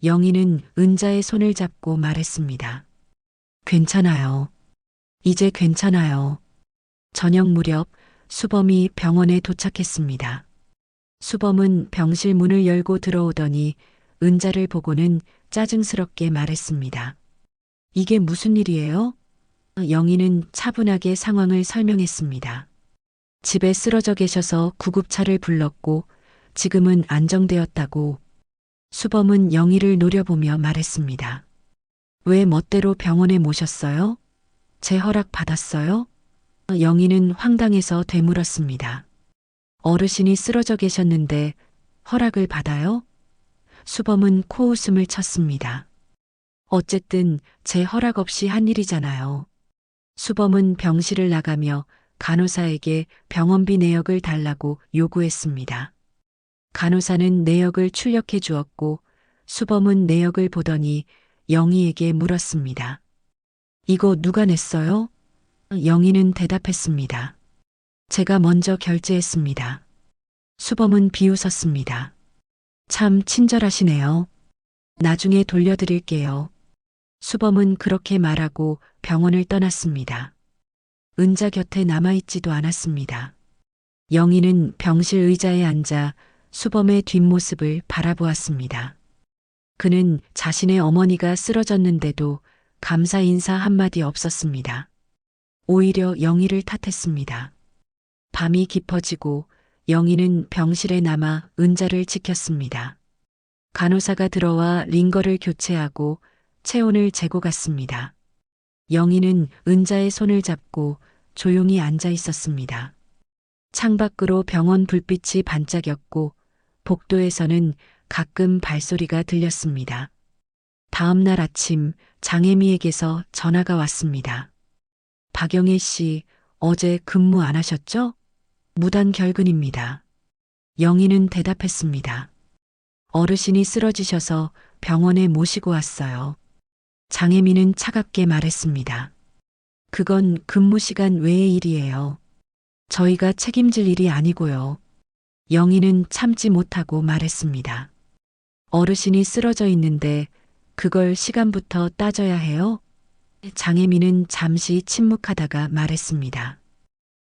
영희는 은자의 손을 잡고 말했습니다. 괜찮아요. 이제 괜찮아요. 저녁 무렵 수범이 병원에 도착했습니다. 수범은 병실 문을 열고 들어오더니 은자를 보고는 짜증스럽게 말했습니다. 이게 무슨 일이에요? 영희는 차분하게 상황을 설명했습니다. 집에 쓰러져 계셔서 구급차를 불렀고 지금은 안정되었다고. 수범은 영희를 노려보며 말했습니다. 왜 멋대로 병원에 모셨어요? 제 허락 받았어요? 영희는 황당해서 되물었습니다. 어르신이 쓰러져 계셨는데 허락을 받아요? 수범은 코웃음을 쳤습니다. 어쨌든 제 허락 없이 한 일이잖아요. 수범은 병실을 나가며 간호사에게 병원비 내역을 달라고 요구했습니다. 간호사는 내역을 출력해 주었고 수범은 내역을 보더니 영희에게 물었습니다. 이거 누가 냈어요? 영희는 대답했습니다. 제가 먼저 결제했습니다. 수범은 비웃었습니다. 참 친절하시네요. 나중에 돌려드릴게요. 수범은 그렇게 말하고 병원을 떠났습니다. 은자 곁에 남아있지도 않았습니다. 영희는 병실 의자에 앉아 수범의 뒷모습을 바라보았습니다. 그는 자신의 어머니가 쓰러졌는데도 감사 인사 한마디 없었습니다. 오히려 영희를 탓했습니다. 밤이 깊어지고 영희는 병실에 남아 은자를 지켰습니다. 간호사가 들어와 링거를 교체하고 체온을 재고 갔습니다. 영희는 은자의 손을 잡고 조용히 앉아 있었습니다. 창밖으로 병원 불빛이 반짝였고 복도에서는 가끔 발소리가 들렸습니다. 다음 날 아침 장혜미에게서 전화가 왔습니다. 박영애 씨, 어제 근무 안 하셨죠? 무단 결근입니다. 영희는 대답했습니다. 어르신이 쓰러지셔서 병원에 모시고 왔어요. 장혜미는 차갑게 말했습니다. 그건 근무 시간 외의 일이에요. 저희가 책임질 일이 아니고요. 영희는 참지 못하고 말했습니다. 어르신이 쓰러져 있는데 그걸 시간부터 따져야 해요? 장혜미는 잠시 침묵하다가 말했습니다.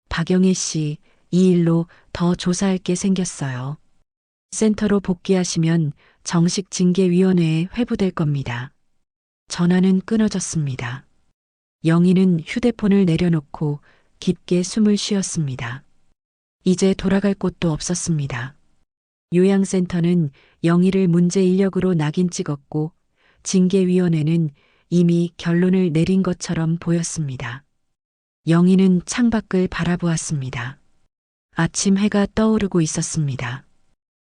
박영애 씨, 이 일로 더 조사할 게 생겼어요. 센터로 복귀하시면 정식 징계위원회에 회부될 겁니다. 전화는 끊어졌습니다. 영희는 휴대폰을 내려놓고 깊게 숨을 쉬었습니다. 이제 돌아갈 곳도 없었습니다. 요양센터는 영희를 문제 인력으로 낙인 찍었고 징계위원회는 이미 결론을 내린 것처럼 보였습니다. 영희는 창밖을 바라보았습니다. 아침 해가 떠오르고 있었습니다.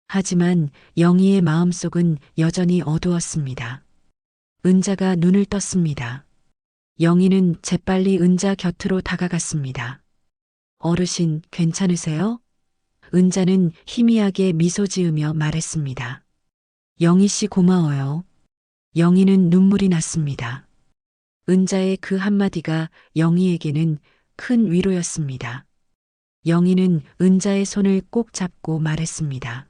하지만 영희의 마음속은 여전히 어두웠습니다. 은자가 눈을 떴습니다. 영희는 재빨리 은자 곁으로 다가갔습니다. 어르신, 괜찮으세요? 은자는 희미하게 미소 지으며 말했습니다. 영희 씨 고마워요. 영희는 눈물이 났습니다. 은자의 그 한마디가 영희에게는 큰 위로였습니다. 영희는 은자의 손을 꼭 잡고 말했습니다.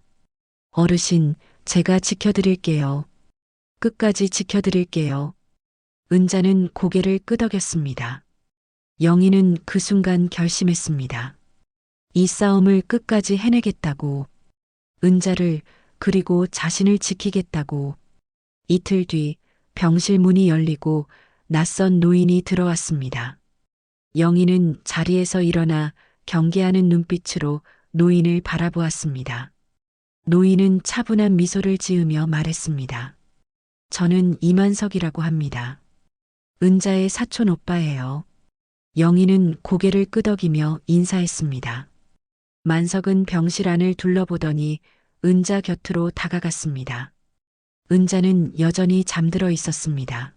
어르신, 제가 지켜드릴게요. 끝까지 지켜드릴게요. 은자는 고개를 끄덕였습니다. 영희는 그 순간 결심했습니다. 이 싸움을 끝까지 해내겠다고, 은자를 그리고 자신을 지키겠다고. 이틀 뒤 병실 문이 열리고 낯선 노인이 들어왔습니다. 영희는 자리에서 일어나 경계하는 눈빛으로 노인을 바라보았습니다. 노인은 차분한 미소를 지으며 말했습니다. 저는 이만석이라고 합니다. 은자의 사촌 오빠예요. 영희는 고개를 끄덕이며 인사했습니다. 만석은 병실 안을 둘러보더니 은자 곁으로 다가갔습니다. 은자는 여전히 잠들어 있었습니다.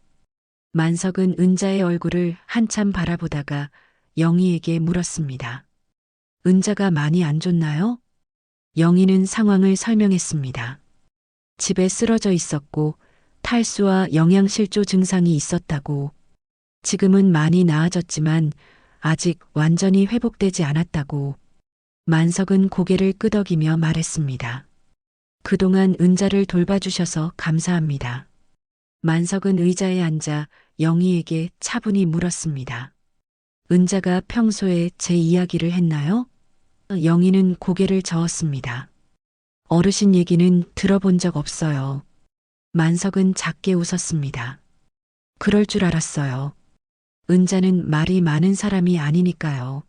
만석은 은자의 얼굴을 한참 바라보다가 영희에게 물었습니다. 은자가 많이 안 좋나요? 영희는 상황을 설명했습니다. 집에 쓰러져 있었고 탈수와 영양실조 증상이 있었다고. 지금은 많이 나아졌지만 아직 완전히 회복되지 않았다고. 만석은 고개를 끄덕이며 말했습니다. 그동안 은자를 돌봐주셔서 감사합니다. 만석은 의자에 앉아 영희에게 차분히 물었습니다. 은자가 평소에 제 이야기를 했나요? 영희는 고개를 저었습니다. 어르신 얘기는 들어본 적 없어요. 만석은 작게 웃었습니다. 그럴 줄 알았어요. 은자는 말이 많은 사람이 아니니까요.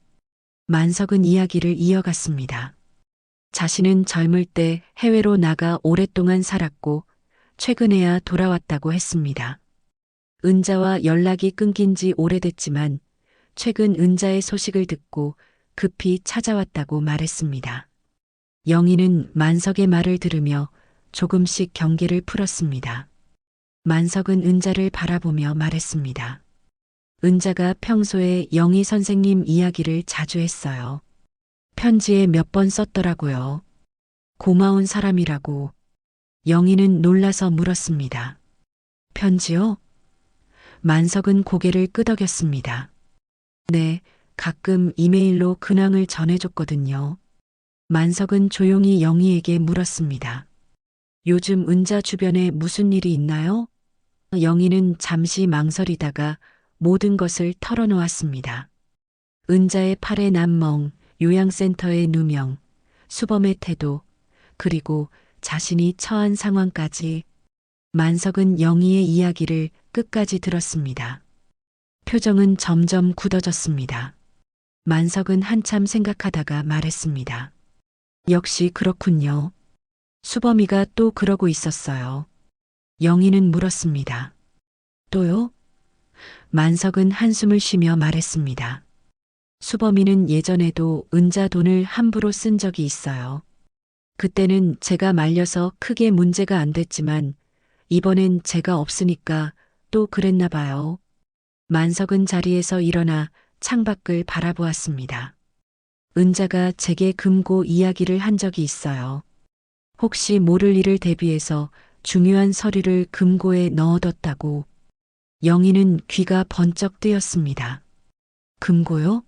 만석은 이야기를 이어갔습니다. 자신은 젊을 때 해외로 나가 오랫동안 살았고 최근에야 돌아왔다고 했습니다. 은자와 연락이 끊긴 지 오래됐지만 최근 은자의 소식을 듣고 급히 찾아왔다고 말했습니다. 영희는 만석의 말을 들으며 조금씩 경계를 풀었습니다. 만석은 은자를 바라보며 말했습니다. 은자가 평소에 영희 선생님 이야기를 자주 했어요. 편지에 몇 번 썼더라고요. 고마운 사람이라고. 영희는 놀라서 물었습니다. 편지요? 만석은 고개를 끄덕였습니다. 네, 가끔 이메일로 근황을 전해줬거든요. 만석은 조용히 영희에게 물었습니다. 요즘 은자 주변에 무슨 일이 있나요? 영희는 잠시 망설이다가 모든 것을 털어놓았습니다. 은자의 팔의 난멍, 요양센터의 누명, 수범의 태도, 그리고 자신이 처한 상황까지. 만석은 영희의 이야기를 끝까지 들었습니다. 표정은 점점 굳어졌습니다. 만석은 한참 생각하다가 말했습니다. 역시 그렇군요. 수범이가 또 그러고 있었어요. 영희는 물었습니다. 또요? 만석은 한숨을 쉬며 말했습니다. 수범이는 예전에도 은자 돈을 함부로 쓴 적이 있어요. 그때는 제가 말려서 크게 문제가 안 됐지만 이번엔 제가 없으니까 또 그랬나 봐요. 만석은 자리에서 일어나 창밖을 바라보았습니다. 은자가 제게 금고 이야기를 한 적이 있어요. 혹시 모를 일을 대비해서 중요한 서류를 금고에 넣어뒀다고. 영희는 귀가 번쩍 뜨였습니다. 금고요?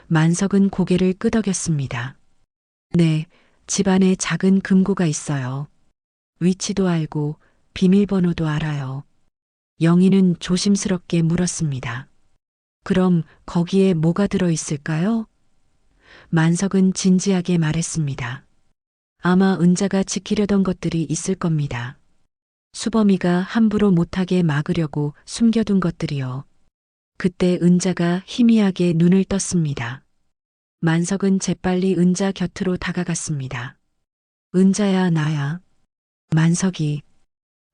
만석은 고개를 끄덕였습니다. 네, 집안에 작은 금고가 있어요. 위치도 알고 비밀번호도 알아요. 영희는 조심스럽게 물었습니다. 그럼 거기에 뭐가 들어있을까요? 만석은 진지하게 말했습니다. 아마 은자가 지키려던 것들이 있을 겁니다. 수범이가 함부로 못하게 막으려고 숨겨둔 것들이요. 그때 은자가 희미하게 눈을 떴습니다. 만석은 재빨리 은자 곁으로 다가갔습니다. 은자야, 나야. 만석이.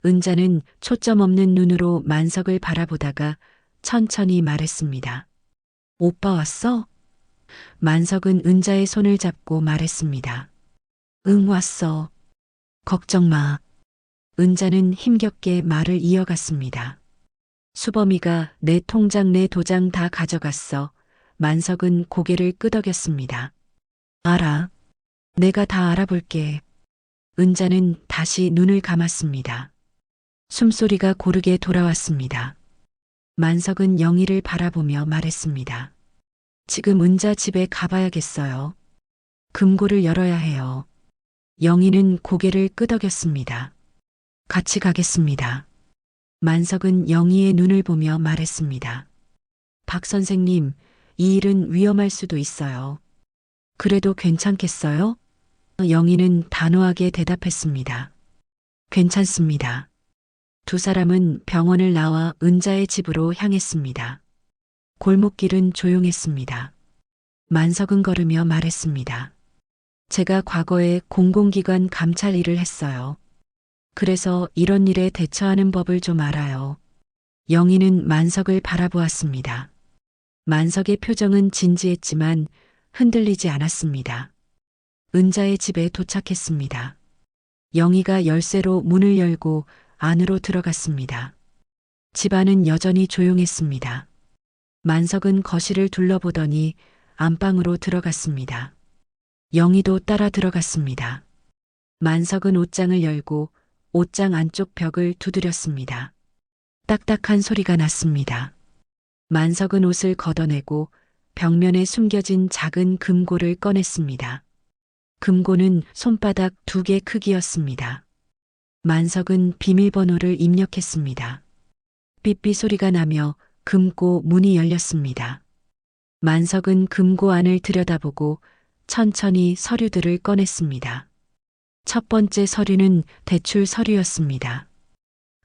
은자는 초점 없는 눈으로 만석을 바라보다가 천천히 말했습니다. 오빠 왔어? 만석은 은자의 손을 잡고 말했습니다. 응, 왔어. 걱정 마. 은자는 힘겹게 말을 이어갔습니다. 수범이가 내 통장 내 도장 다 가져갔어. 만석은 고개를 끄덕였습니다. 알아. 내가 다 알아볼게. 은자는 다시 눈을 감았습니다. 숨소리가 고르게 돌아왔습니다. 만석은 영희를 바라보며 말했습니다. 지금 은자 집에 가봐야겠어요. 금고를 열어야 해요. 영희는 고개를 끄덕였습니다. 같이 가겠습니다. 만석은 영희의 눈을 보며 말했습니다. 박 선생님, 이 일은 위험할 수도 있어요. 그래도 괜찮겠어요? 영희는 단호하게 대답했습니다. 괜찮습니다. 두 사람은 병원을 나와 은자의 집으로 향했습니다. 골목길은 조용했습니다. 만석은 걸으며 말했습니다. 제가 과거에 공공기관 감찰 일을 했어요. 그래서 이런 일에 대처하는 법을 좀 알아요. 영희는 만석을 바라보았습니다. 만석의 표정은 진지했지만 흔들리지 않았습니다. 은자의 집에 도착했습니다. 영희가 열쇠로 문을 열고 안으로 들어갔습니다. 집안은 여전히 조용했습니다. 만석은 거실을 둘러보더니 안방으로 들어갔습니다. 영희도 따라 들어갔습니다. 만석은 옷장을 열고 옷장 안쪽 벽을 두드렸습니다. 딱딱한 소리가 났습니다. 만석은 옷을 걷어내고 벽면에 숨겨진 작은 금고를 꺼냈습니다. 금고는 손바닥 2개 크기였습니다. 만석은 비밀번호를 입력했습니다. 삐삐 소리가 나며 금고 문이 열렸습니다. 만석은 금고 안을 들여다보고 천천히 서류들을 꺼냈습니다. 첫 번째 서류는 대출 서류였습니다.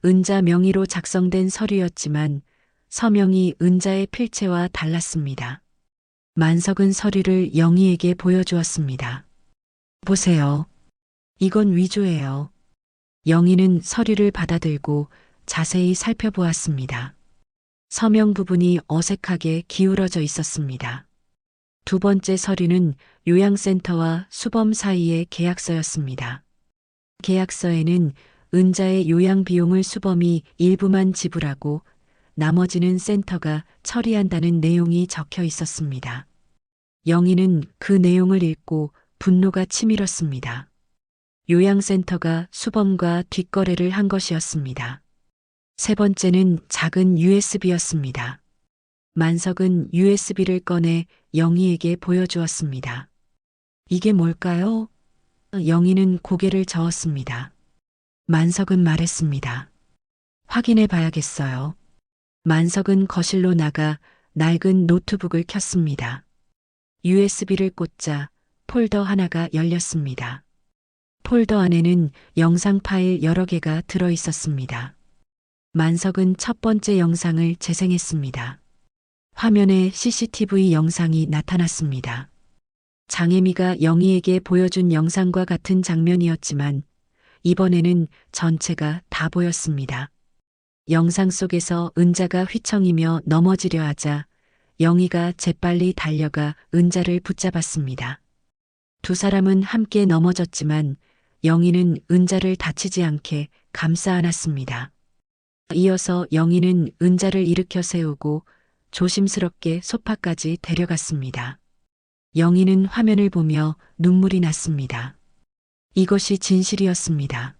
은자 명의로 작성된 서류였지만 서명이 은자의 필체와 달랐습니다. 만석은 서류를 영희에게 보여주었습니다. 보세요. 이건 위조예요. 영희는 서류를 받아들고 자세히 살펴보았습니다. 서명 부분이 어색하게 기울어져 있었습니다. 두 번째 서류는 요양센터와 수범 사이의 계약서였습니다. 계약서에는 은자의 요양 비용을 수범이 일부만 지불하고 나머지는 센터가 처리한다는 내용이 적혀 있었습니다. 영희는 그 내용을 읽고 분노가 치밀었습니다. 요양센터가 수범과 뒷거래를 한 것이었습니다. 세 번째는 작은 USB였습니다. 만석은 USB를 꺼내 영희에게 보여주었습니다. 이게 뭘까요? 영희는 고개를 저었습니다. 만석은 말했습니다. 확인해 봐야겠어요. 만석은 거실로 나가 낡은 노트북을 켰습니다. USB를 꽂자 폴더 하나가 열렸습니다. 폴더 안에는 영상 파일 여러 개가 들어 있었습니다. 만석은 첫 번째 영상을 재생했습니다. 화면에 CCTV 영상이 나타났습니다. 장혜미가 영희에게 보여준 영상과 같은 장면이었지만 이번에는 전체가 다 보였습니다. 영상 속에서 은자가 휘청이며 넘어지려 하자 영희가 재빨리 달려가 은자를 붙잡았습니다. 두 사람은 함께 넘어졌지만 영희는 은자를 다치지 않게 감싸 안았습니다. 이어서 영희는 은자를 일으켜 세우고 조심스럽게 소파까지 데려갔습니다. 영희는 화면을 보며 눈물이 났습니다. 이것이 진실이었습니다.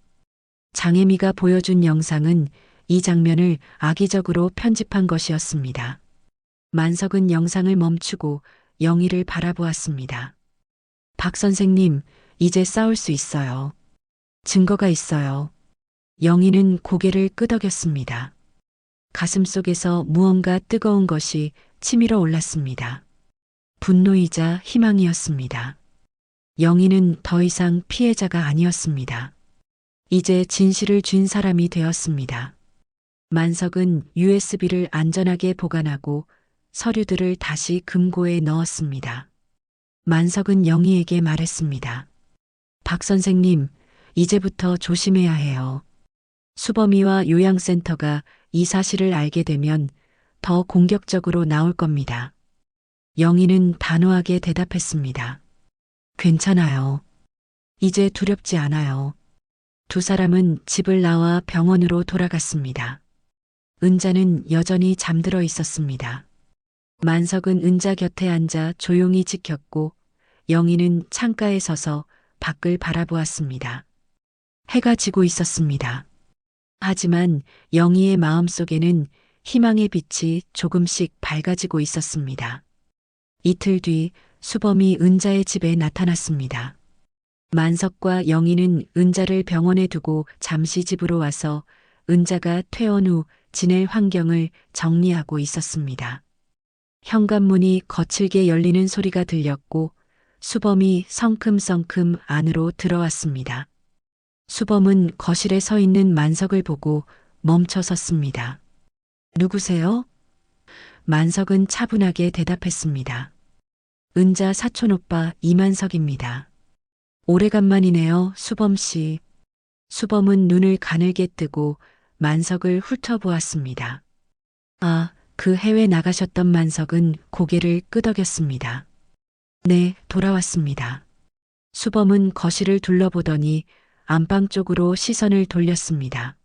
장혜미가 보여준 영상은 이 장면을 악의적으로 편집한 것이었습니다. 만석은 영상을 멈추고 영희를 바라보았습니다. 박 선생님, 이제 싸울 수 있어요. 증거가 있어요. 영희는 고개를 끄덕였습니다. 가슴속에서 무언가 뜨거운 것이 치밀어 올랐습니다. 분노이자 희망이었습니다. 영희는 더 이상 피해자가 아니었습니다. 이제 진실을 쥔 사람이 되었습니다. 만석은 USB를 안전하게 보관하고 서류들을 다시 금고에 넣었습니다. 만석은 영희에게 말했습니다. 박 선생님, 이제부터 조심해야 해요. 수범이와 요양센터가 이 사실을 알게 되면 더 공격적으로 나올 겁니다. 영희는 단호하게 대답했습니다. 괜찮아요. 이제 두렵지 않아요. 두 사람은 집을 나와 병원으로 돌아갔습니다. 은자는 여전히 잠들어 있었습니다. 만석은 은자 곁에 앉아 조용히 지켰고 영희는 창가에 서서 밖을 바라보았습니다. 해가 지고 있었습니다. 하지만 영희의 마음속에는 희망의 빛이 조금씩 밝아지고 있었습니다. 이틀 뒤 수범이 은자의 집에 나타났습니다. 만석과 영희는 은자를 병원에 두고 잠시 집으로 와서 은자가 퇴원 후 지낼 환경을 정리하고 있었습니다. 현관문이 거칠게 열리는 소리가 들렸고 수범이 성큼성큼 안으로 들어왔습니다. 수범은 거실에 서 있는 만석을 보고 멈춰 섰습니다. 누구세요? 만석은 차분하게 대답했습니다. 은자 사촌오빠 이만석입니다. 오래간만이네요, 수범 씨. 수범은 눈을 가늘게 뜨고 만석을 훑어보았습니다. 아, 그 해외 나가셨던 만석은 고개를 끄덕였습니다. 네, 돌아왔습니다. 수범은 거실을 둘러보더니 안방 쪽으로 시선을 돌렸습니다.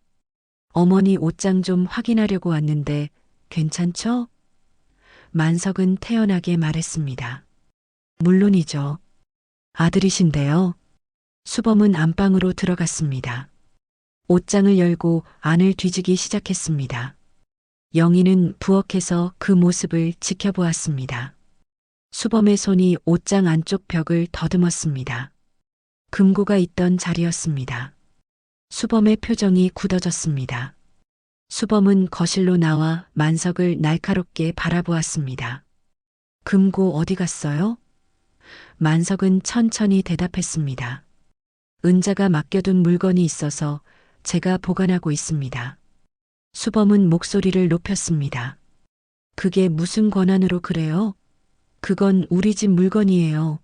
어머니 옷장 좀 확인하려고 왔는데 괜찮죠? 만석은 태연하게 말했습니다. 물론이죠. 아들이신데요. 수범은 안방으로 들어갔습니다. 옷장을 열고 안을 뒤지기 시작했습니다. 영희는 부엌에서 그 모습을 지켜보았습니다. 수범의 손이 옷장 안쪽 벽을 더듬었습니다. 금고가 있던 자리였습니다. 수범의 표정이 굳어졌습니다. 수범은 거실로 나와 만석을 날카롭게 바라보았습니다. 금고 어디 갔어요? 만석은 천천히 대답했습니다. 은자가 맡겨둔 물건이 있어서 제가 보관하고 있습니다. 수범은 목소리를 높였습니다. 그게 무슨 권한으로 그래요? 그건 우리 집 물건이에요.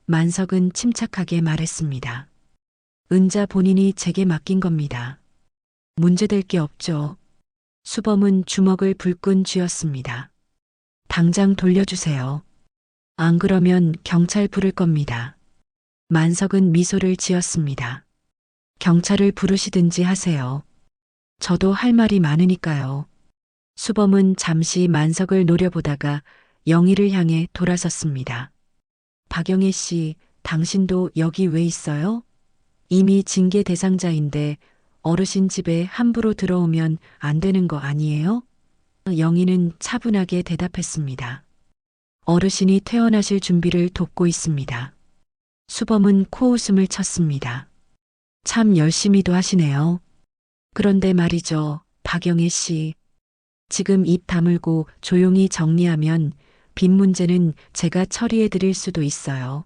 만석은 침착하게 말했습니다. 은자 본인이 제게 맡긴 겁니다. 문제될 게 없죠. 수범은 주먹을 불끈 쥐었습니다. 당장 돌려주세요. 안 그러면 경찰 부를 겁니다. 만석은 미소를 지었습니다. 경찰을 부르시든지 하세요. 저도 할 말이 많으니까요. 수범은 잠시 만석을 노려보다가 영희를 향해 돌아섰습니다. 박영애 씨, 당신도 여기 왜 있어요? 이미 징계 대상자인데 어르신 집에 함부로 들어오면 안 되는 거 아니에요? 영희는 차분하게 대답했습니다. 어르신이 퇴원하실 준비를 돕고 있습니다. 수범은 코웃음을 쳤습니다. 참 열심히도 하시네요. 그런데 말이죠, 박영애 씨. 지금 입 다물고 조용히 정리하면 빚 문제는 제가 처리해 드릴 수도 있어요.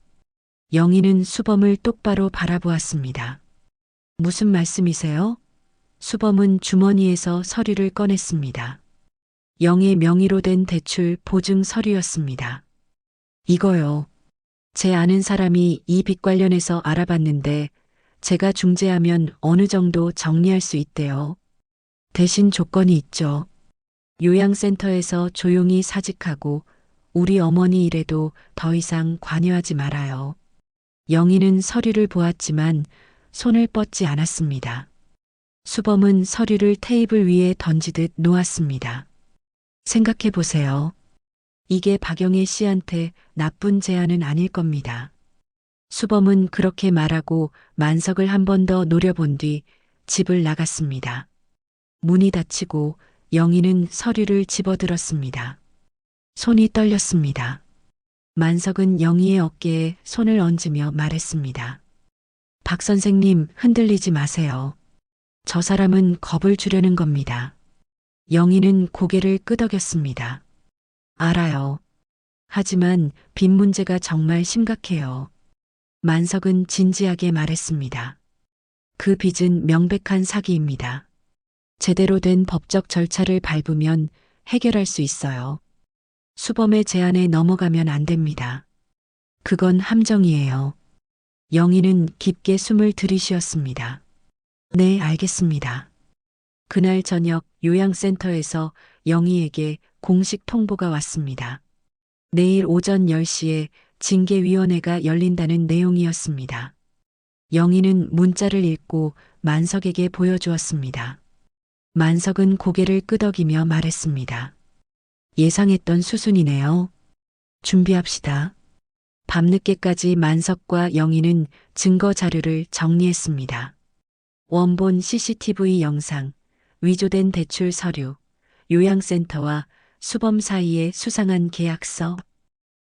영희는 수범을 똑바로 바라보았습니다. 무슨 말씀이세요? 수범은 주머니에서 서류를 꺼냈습니다. 영의 명의로 된 대출 보증 서류였습니다. 이거요. 제 아는 사람이 이 빚 관련해서 알아봤는데 제가 중재하면 어느 정도 정리할 수 있대요. 대신 조건이 있죠. 요양센터에서 조용히 사직하고 우리 어머니 일에도 더 이상 관여하지 말아요. 영희는 서류를 보았지만 손을 뻗지 않았습니다. 수범은 서류를 테이블 위에 던지듯 놓았습니다. 생각해 보세요. 이게 박영애 씨한테 나쁜 제안은 아닐 겁니다. 수범은 그렇게 말하고 만석을 한 번 더 노려본 뒤 집을 나갔습니다. 문이 닫히고 영희는 서류를 집어들었습니다. 손이 떨렸습니다. 만석은 영희의 어깨에 손을 얹으며 말했습니다. 박 선생님, 흔들리지 마세요. 저 사람은 겁을 주려는 겁니다. 영희는 고개를 끄덕였습니다. 알아요. 하지만 빚 문제가 정말 심각해요. 만석은 진지하게 말했습니다. 그 빚은 명백한 사기입니다. 제대로 된 법적 절차를 밟으면 해결할 수 있어요. 수범의 제안에 넘어가면 안 됩니다. 그건 함정이에요. 영희는 깊게 숨을 들이쉬었습니다. 네, 알겠습니다. 그날 저녁 요양센터에서 영희에게 공식 통보가 왔습니다. 내일 오전 10시에 징계위원회가 열린다는 내용이었습니다. 영희는 문자를 읽고 만석에게 보여주었습니다. 만석은 고개를 끄덕이며 말했습니다. 예상했던 수순이네요. 준비합시다. 밤늦게까지 만석과 영희는 증거 자료를 정리했습니다. 원본 CCTV 영상, 위조된 대출 서류, 요양센터와 수범 사이의 수상한 계약서.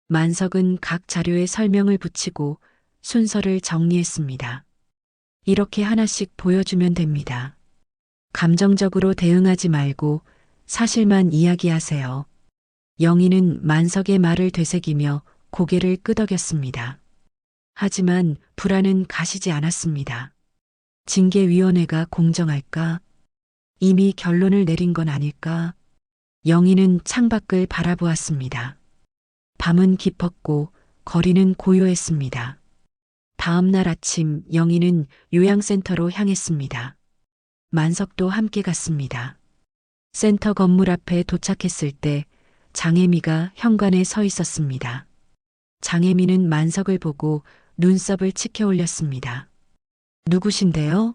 만석은 각 자료에 설명을 붙이고 순서를 정리했습니다. 이렇게 하나씩 보여주면 됩니다. 감정적으로 대응하지 말고 사실만 이야기하세요. 영희는 만석의 말을 되새기며 고개를 끄덕였습니다. 하지만 불안은 가시지 않았습니다. 징계위원회가 공정할까? 이미 결론을 내린 건 아닐까? 영희는 창밖을 바라보았습니다. 밤은 깊었고 거리는 고요했습니다. 다음 날 아침 영희는 요양센터로 향했습니다. 만석도 함께 갔습니다. 센터 건물 앞에 도착했을 때 장혜미가 현관에 서 있었습니다. 장혜미는 만석을 보고 눈썹을 치켜 올렸습니다. 누구신데요?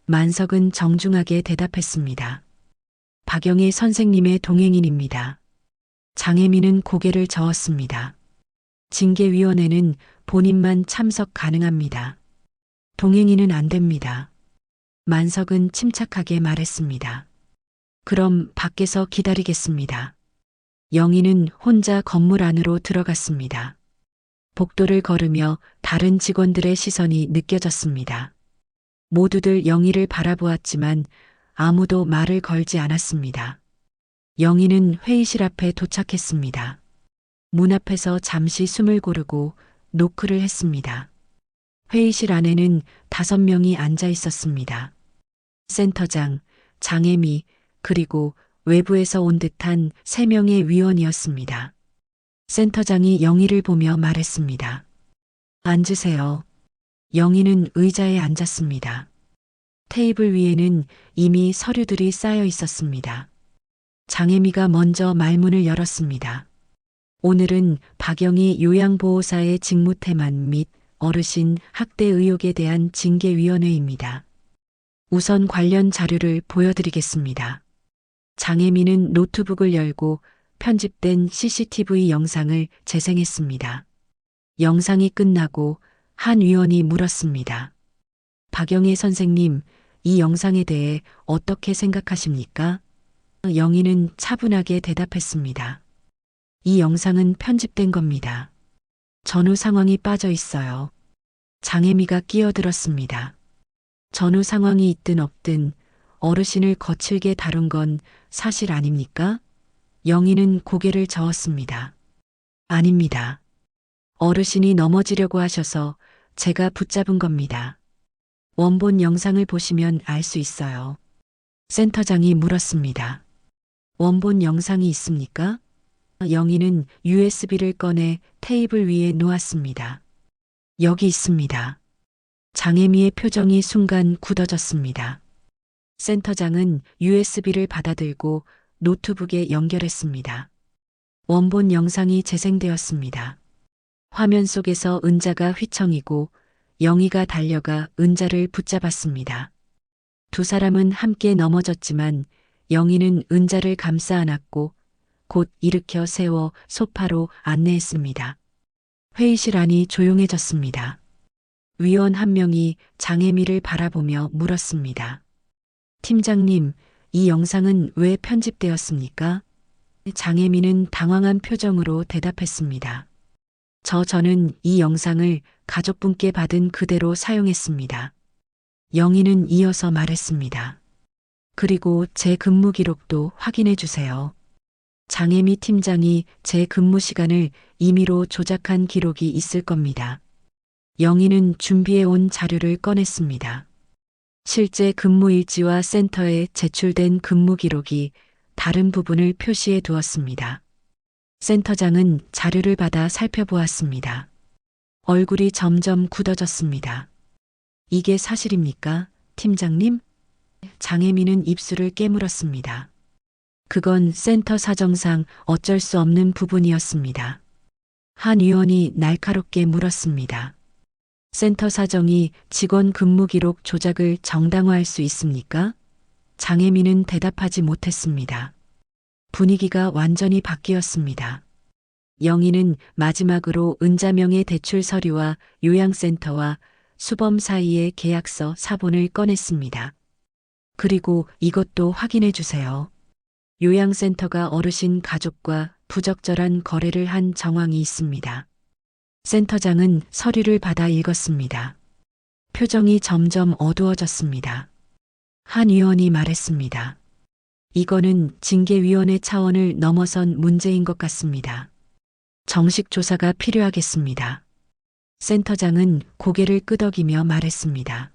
만석은 정중하게 대답했습니다. 박영애 선생님의 동행인입니다. 장혜미는 고개를 저었습니다. 징계위원회는 본인만 참석 가능합니다. 동행인은 안 됩니다. 만석은 침착하게 말했습니다. 그럼 밖에서 기다리겠습니다. 영희는 혼자 건물 안으로 들어갔습니다. 복도를 걸으며 다른 직원들의 시선이 느껴졌습니다. 모두들 영희를 바라보았지만 아무도 말을 걸지 않았습니다. 영희는 회의실 앞에 도착했습니다. 문 앞에서 잠시 숨을 고르고 노크를 했습니다. 회의실 안에는 5명이 앉아 있었습니다. 센터장, 장혜미, 그리고 외부에서 온 듯한 3명의 위원이었습니다. 센터장이 영희를 보며 말했습니다. 앉으세요. 영희는 의자에 앉았습니다. 테이블 위에는 이미 서류들이 쌓여 있었습니다. 장혜미가 먼저 말문을 열었습니다. 오늘은 박영희 요양보호사의 직무태만 및 어르신 학대 의혹에 대한 징계위원회입니다. 우선 관련 자료를 보여드리겠습니다. 장혜미는 노트북을 열고 편집된 CCTV 영상을 재생했습니다. 영상이 끝나고 한 위원이 물었습니다. 박영애 선생님, 이 영상에 대해 어떻게 생각하십니까? 영희는 차분하게 대답했습니다. 이 영상은 편집된 겁니다. 전후 상황이 빠져 있어요. 장혜미가 끼어들었습니다. 전후 상황이 있든 없든 어르신을 거칠게 다룬 건 사실 아닙니까? 영희는 고개를 저었습니다. 아닙니다. 어르신이 넘어지려고 하셔서 제가 붙잡은 겁니다. 원본 영상을 보시면 알 수 있어요. 센터장이 물었습니다. 원본 영상이 있습니까? 영희는 USB를 꺼내 테이블 위에 놓았습니다. 여기 있습니다. 장혜미의 표정이 순간 굳어졌습니다. 센터장은 USB를 받아들고 노트북에 연결했습니다. 원본 영상이 재생되었습니다. 화면 속에서 은자가 휘청이고 영희가 달려가 은자를 붙잡았습니다. 두 사람은 함께 넘어졌지만 영희는 은자를 감싸 안았고 곧 일으켜 세워 소파로 안내했습니다. 회의실 안이 조용해졌습니다. 위원 한 명이 장혜미를 바라보며 물었습니다. 팀장님, 이 영상은 왜 편집되었습니까? 장혜미는 당황한 표정으로 대답했습니다. 저는 이 영상을 가족분께 받은 그대로 사용했습니다. 영희는 이어서 말했습니다. 그리고 제 근무 기록도 확인해 주세요. 장혜미 팀장이 제 근무 시간을 임의로 조작한 기록이 있을 겁니다. 영희는 준비해 온 자료를 꺼냈습니다. 실제 근무 일지와 센터에 제출된 근무 기록이 다른 부분을 표시해 두었습니다. 센터장은 자료를 받아 살펴보았습니다. 얼굴이 점점 굳어졌습니다. 이게 사실입니까, 팀장님? 장혜미는 입술을 깨물었습니다. 그건 센터 사정상 어쩔 수 없는 부분이었습니다. 한 의원이 날카롭게 물었습니다. 센터 사정이 직원 근무 기록 조작을 정당화할 수 있습니까? 장혜미는 대답하지 못했습니다. 분위기가 완전히 바뀌었습니다. 영희는 마지막으로 은자명의 대출 서류와 요양센터와 수범 사이의 계약서 사본을 꺼냈습니다. 그리고 이것도 확인해 주세요. 요양센터가 어르신 가족과 부적절한 거래를 한 정황이 있습니다. 센터장은 서류를 받아 읽었습니다. 표정이 점점 어두워졌습니다. 한 의원이 말했습니다. 이거는 징계위원회 차원을 넘어선 문제인 것 같습니다. 정식 조사가 필요하겠습니다. 센터장은 고개를 끄덕이며 말했습니다.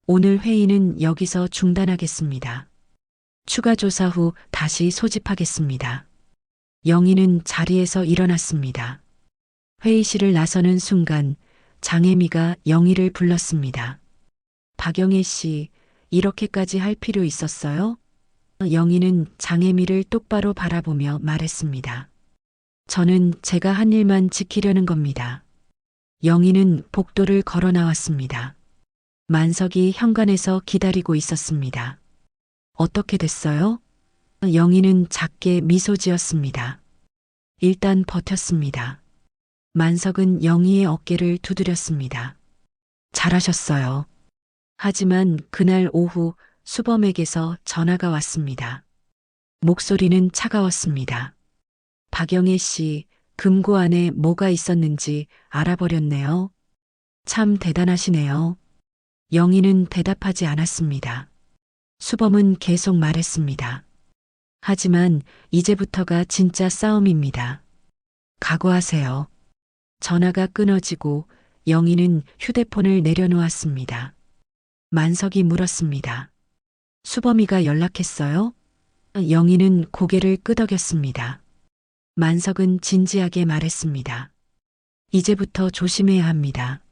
오늘 회의는 여기서 중단하겠습니다. 추가 조사 후 다시 소집하겠습니다. 영희는 자리에서 일어났습니다. 회의실을 나서는 순간 장혜미가 영희를 불렀습니다. 박영애 씨, 이렇게까지 할 필요 있었어요? 영희는 장혜미를 똑바로 바라보며 말했습니다. 저는 제가 한 일만 지키려는 겁니다. 영희는 복도를 걸어 나왔습니다. 만석이 현관에서 기다리고 있었습니다. 어떻게 됐어요? 영희는 작게 미소 지었습니다. 일단 버텼습니다. 만석은 영희의 어깨를 두드렸습니다. 잘하셨어요. 하지만 그날 오후 수범에게서 전화가 왔습니다. 목소리는 차가웠습니다. 박영애 씨, 금고 안에 뭐가 있었는지 알아버렸네요. 참 대단하시네요. 영희는 대답하지 않았습니다. 수범은 계속 말했습니다. 하지만 이제부터가 진짜 싸움입니다. 각오하세요. 전화가 끊어지고 영희는 휴대폰을 내려놓았습니다. 만석이 물었습니다. 수범이가 연락했어요? 영희는 고개를 끄덕였습니다. 만석은 진지하게 말했습니다. 이제부터 조심해야 합니다.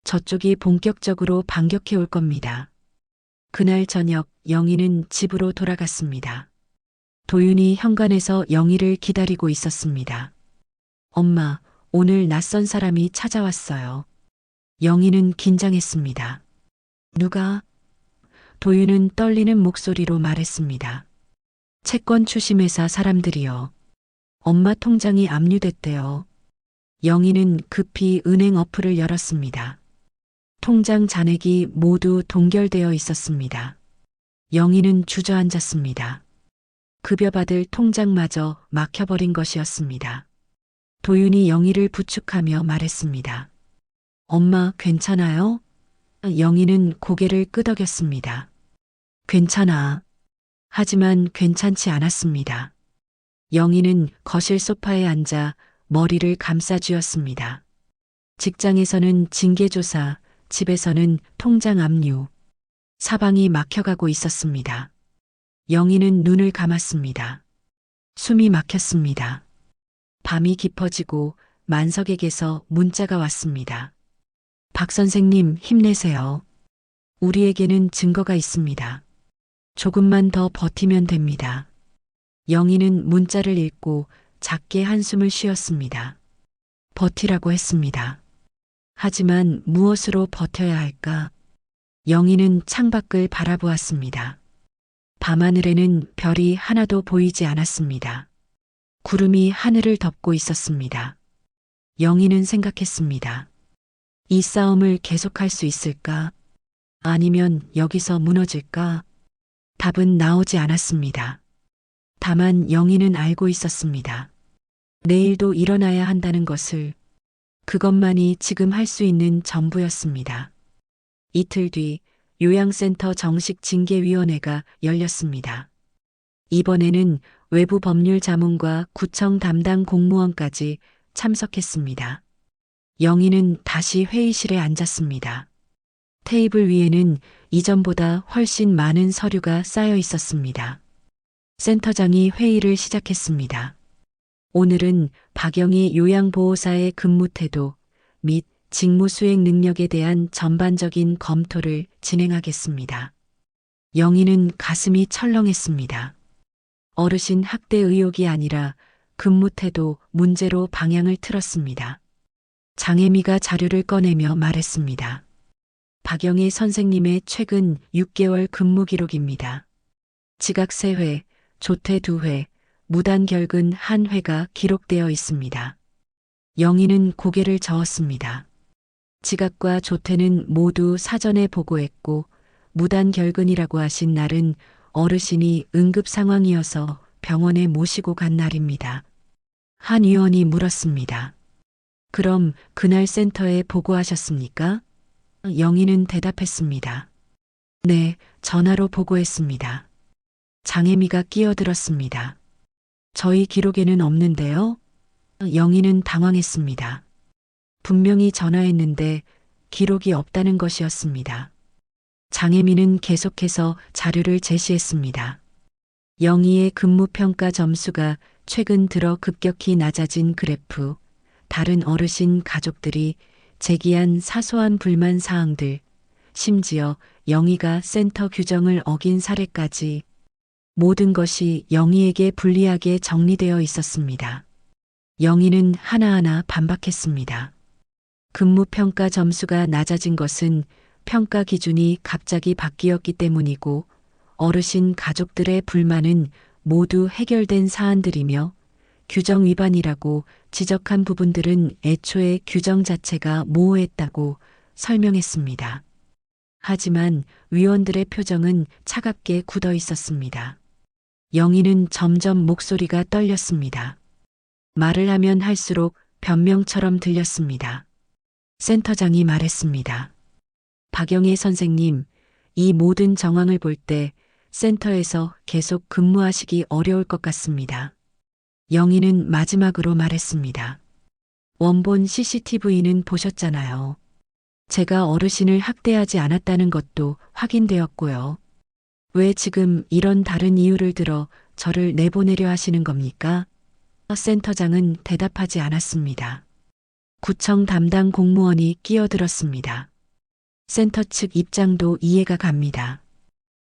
저쪽이 본격적으로 반격해 올 겁니다. 그날 저녁 영희는 집으로 돌아갔습니다. 도윤이 현관에서 영희를 기다리고 있었습니다. 엄마, 오늘 낯선 사람이 찾아왔어요. 영희는 긴장했습니다. 누가? 도윤은 떨리는 목소리로 말했습니다. 채권 추심회사 사람들이요. 엄마 통장이 압류됐대요. 영희는 급히 은행 어플을 열었습니다. 통장 잔액이 모두 동결되어 있었습니다. 영희는 주저앉았습니다. 급여받을 통장마저 막혀버린 것이었습니다. 도윤이 영희를 부축하며 말했습니다. 엄마, 괜찮아요? 영희는 고개를 끄덕였습니다. 괜찮아. 하지만 괜찮지 않았습니다. 영희는 거실 소파에 앉아 머리를 감싸쥐었습니다. 직장에서는 징계조사, 집에서는 통장 압류. 사방이 막혀가고 있었습니다. 영희는 눈을 감았습니다. 숨이 막혔습니다. 밤이 깊어지고 만석에게서 문자가 왔습니다. 박 선생님, 힘내세요. 우리에게는 증거가 있습니다. 조금만 더 버티면 됩니다. 영희는 문자를 읽고 작게 한숨을 쉬었습니다. 버티라고 했습니다. 하지만 무엇으로 버텨야 할까? 영희는 창밖을 바라보았습니다. 밤하늘에는 별이 하나도 보이지 않았습니다. 구름이 하늘을 덮고 있었습니다. 영희는 생각했습니다. 이 싸움을 계속할 수 있을까? 아니면 여기서 무너질까? 답은 나오지 않았습니다. 다만 영희는 알고 있었습니다. 내일도 일어나야 한다는 것을, 그것만이 지금 할 수 있는 전부였습니다. 이틀 뒤 요양센터 정식 징계위원회가 열렸습니다. 이번에는 외부 법률 자문과 구청 담당 공무원까지 참석했습니다. 영희는 다시 회의실에 앉았습니다. 테이블 위에는 이전보다 훨씬 많은 서류가 쌓여 있었습니다. 센터장이 회의를 시작했습니다. 오늘은 박영희 요양보호사의 근무 태도 및 직무 수행 능력에 대한 전반적인 검토를 진행하겠습니다. 영희는 가슴이 철렁했습니다. 어르신 학대 의혹이 아니라 근무 태도, 문제로 방향을 틀었습니다. 장혜미가 자료를 꺼내며 말했습니다. 박영희 선생님의 최근 6개월 근무 기록입니다. 지각 3회, 조퇴 2회, 무단 결근 1회가 기록되어 있습니다. 영희는 고개를 저었습니다. 지각과 조퇴는 모두 사전에 보고했고 무단 결근이라고 하신 날은 어르신이 응급 상황이어서 병원에 모시고 간 날입니다. 한 의원이 물었습니다. 그럼 그날 센터에 보고하셨습니까? 영희는 대답했습니다. 네, 전화로 보고했습니다. 장혜미가 끼어들었습니다. 저희 기록에는 없는데요? 영희는 당황했습니다. 분명히 전화했는데 기록이 없다는 것이었습니다. 장혜미는 계속해서 자료를 제시했습니다. 영희의 근무평가 점수가 최근 들어 급격히 낮아진 그래프, 다른 어르신 가족들이 제기한 사소한 불만 사항들, 심지어 영희가 센터 규정을 어긴 사례까지 모든 것이 영희에게 불리하게 정리되어 있었습니다. 영희는 하나하나 반박했습니다. 근무평가 점수가 낮아진 것은 평가 기준이 갑자기 바뀌었기 때문이고 어르신 가족들의 불만은 모두 해결된 사안들이며 규정 위반이라고 지적한 부분들은 애초에 규정 자체가 모호했다고 설명했습니다. 하지만 위원들의 표정은 차갑게 굳어 있었습니다. 영희는 점점 목소리가 떨렸습니다. 말을 하면 할수록 변명처럼 들렸습니다. 센터장이 말했습니다. 박영희 선생님, 이 모든 정황을 볼 때 센터에서 계속 근무하시기 어려울 것 같습니다. 영희는 마지막으로 말했습니다. 원본 CCTV는 보셨잖아요. 제가 어르신을 학대하지 않았다는 것도 확인되었고요. 왜 지금 이런 다른 이유를 들어 저를 내보내려 하시는 겁니까? 센터장은 대답하지 않았습니다. 구청 담당 공무원이 끼어들었습니다. 센터 측 입장도 이해가 갑니다.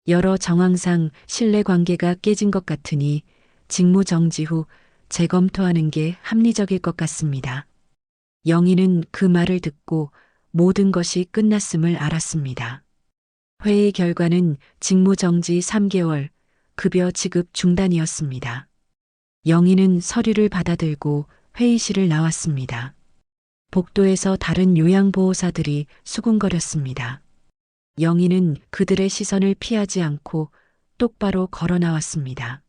여러 정황상 신뢰관계가 깨진 것 같으니 직무 정지 후 재검토하는 게 합리적일 것 같습니다. 영희는 그 말을 듣고 모든 것이 끝났음을 알았습니다. 회의 결과는 직무 정지 3개월, 급여 지급 중단이었습니다. 영희는 서류를 받아들고 회의실을 나왔습니다. 복도에서 다른 요양보호사들이 수군거렸습니다. 영희는 그들의 시선을 피하지 않고 똑바로 걸어 나왔습니다.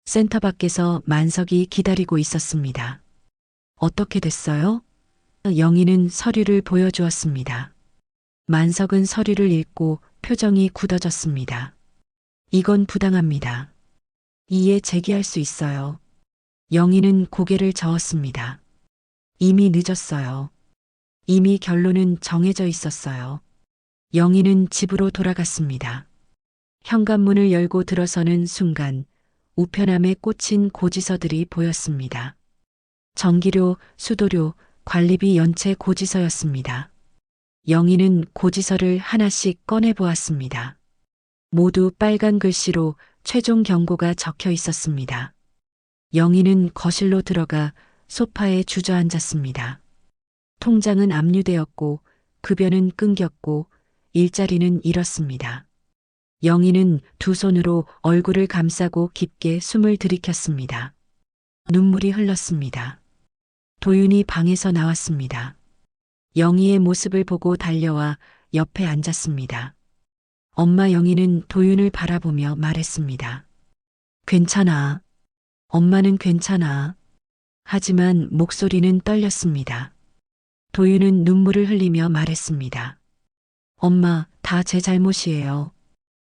센터 밖에서 만석이 기다리고 있었습니다. 어떻게 됐어요? 영희는 서류를 보여주었습니다. 만석은 서류를 읽고 표정이 굳어졌습니다. 이건 부당합니다. 이에 제기할 수 있어요. 영희는 고개를 저었습니다. 이미 늦었어요. 이미 결론은 정해져 있었어요. 영희는 집으로 돌아갔습니다. 현관문을 열고 들어서는 순간 우편함에 꽂힌 고지서들이 보였습니다. 전기료, 수도료, 관리비 연체 고지서였습니다. 영희는 고지서를 하나씩 꺼내 보았습니다. 모두 빨간 글씨로 최종 경고가 적혀 있었습니다. 영희는 거실로 들어가 소파에 주저앉았습니다. 통장은 압류되었고 급여는 끊겼고 일자리는 잃었습니다. 영희는 두 손으로 얼굴을 감싸고 깊게 숨을 들이켰습니다. 눈물이 흘렀습니다. 도윤이 방에서 나왔습니다. 영희의 모습을 보고 달려와 옆에 앉았습니다. 엄마. 영희는 도윤을 바라보며 말했습니다. 괜찮아. 엄마는 괜찮아. 하지만 목소리는 떨렸습니다. 도윤은 눈물을 흘리며 말했습니다. 엄마, 다 제 잘못이에요.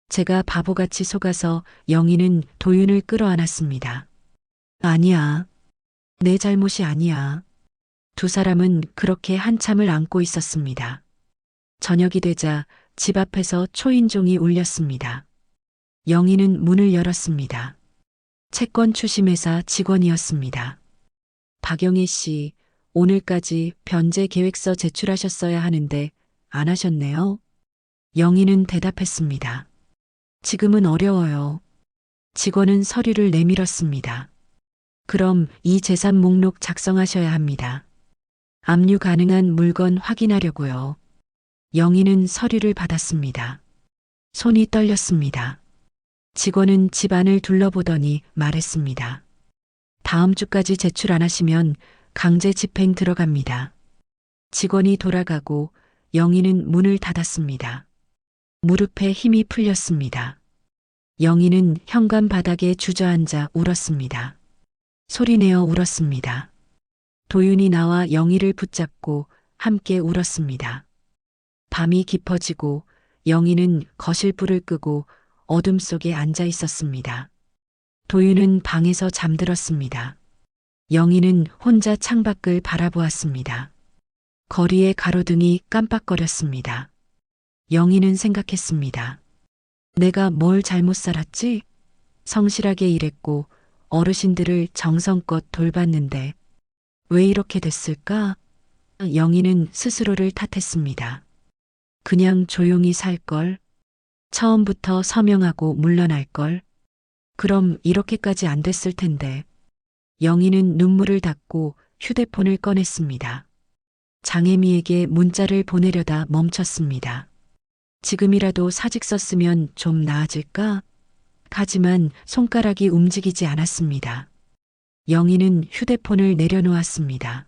제가 바보같이 속아서. 영희는 도윤을 끌어안았습니다. 아니야. 내 잘못이 아니야. 두 사람은 그렇게 한참을 안고 있었습니다. 저녁이 되자 집 앞에서 초인종이 울렸습니다. 영희는 문을 열었습니다. 채권 추심회사 직원이었습니다. 박영희 씨, 오늘까지 변제 계획서 제출하셨어야 하는데 안 하셨네요. 영희는 대답했습니다. 지금은 어려워요. 직원은 서류를 내밀었습니다. 그럼 이 재산 목록 작성하셔야 합니다. 압류 가능한 물건 확인하려고요. 영희는 서류를 받았습니다. 손이 떨렸습니다. 직원은 집안을 둘러보더니 말했습니다. 다음 주까지 제출 안 하시면 강제 집행 들어갑니다. 직원이 돌아가고 영희는 문을 닫았습니다. 무릎에 힘이 풀렸습니다. 영희는 현관 바닥에 주저앉아 울었습니다. 소리내어 울었습니다. 도윤이 나와 영희를 붙잡고 함께 울었습니다. 밤이 깊어지고 영희는 거실 불을 끄고 어둠 속에 앉아 있었습니다. 도윤은 방에서 잠들었습니다. 영희는 혼자 창밖을 바라보았습니다. 거리의 가로등이 깜빡거렸습니다. 영희는 생각했습니다. 내가 뭘 잘못 살았지? 성실하게 일했고 어르신들을 정성껏 돌봤는데 왜 이렇게 됐을까? 영희는 스스로를 탓했습니다. 그냥 조용히 살 걸. 처음부터 서명하고 물러날 걸. 그럼 이렇게까지 안 됐을 텐데. 영희는 눈물을 닦고 휴대폰을 꺼냈습니다. 장혜미에게 문자를 보내려다 멈췄습니다. 지금이라도 사직 썼으면 좀 나아질까? 하지만 손가락이 움직이지 않았습니다. 영희는 휴대폰을 내려놓았습니다.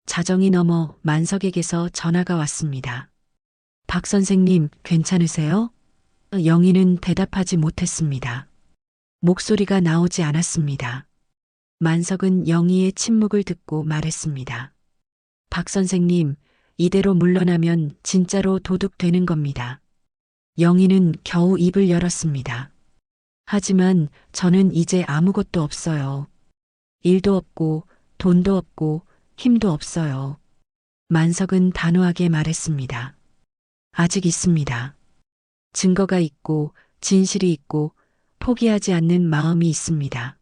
자정이 넘어 만석에게서 전화가 왔습니다. 박 선생님, 괜찮으세요? 영희는 대답하지 못했습니다. 목소리가 나오지 않았습니다. 만석은 영희의 침묵을 듣고 말했습니다. 박 선생님, 이대로 물러나면 진짜로 도둑 되는 겁니다. 영희는 겨우 입을 열었습니다. 하지만 저는 이제 아무것도 없어요. 일도 없고 돈도 없고 힘도 없어요. 만석은 단호하게 말했습니다. 아직 있습니다. 증거가 있고 진실이 있고 포기하지 않는 마음이 있습니다.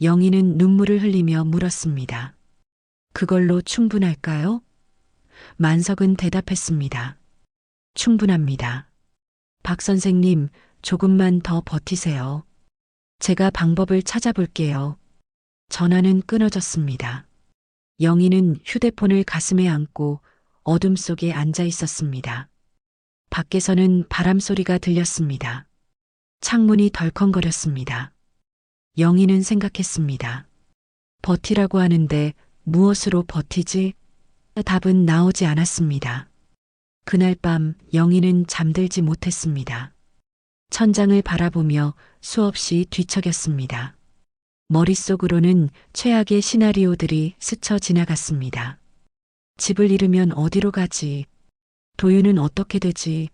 영희는 눈물을 흘리며 물었습니다. 그걸로 충분할까요? 만석은 대답했습니다. 충분합니다. 박 선생님, 조금만 더 버티세요. 제가 방법을 찾아볼게요. 전화는 끊어졌습니다. 영희는 휴대폰을 가슴에 안고 어둠 속에 앉아 있었습니다. 밖에서는 바람 소리가 들렸습니다. 창문이 덜컹거렸습니다. 영희는 생각했습니다. 버티라고 하는데 무엇으로 버티지? 답은 나오지 않았습니다. 그날 밤 영희는 잠들지 못했습니다. 천장을 바라보며 수없이 뒤척였습니다. 머릿속으로는 최악의 시나리오들이 스쳐 지나갔습니다. 집을 잃으면 어디로 가지? 도윤은 어떻게 되지?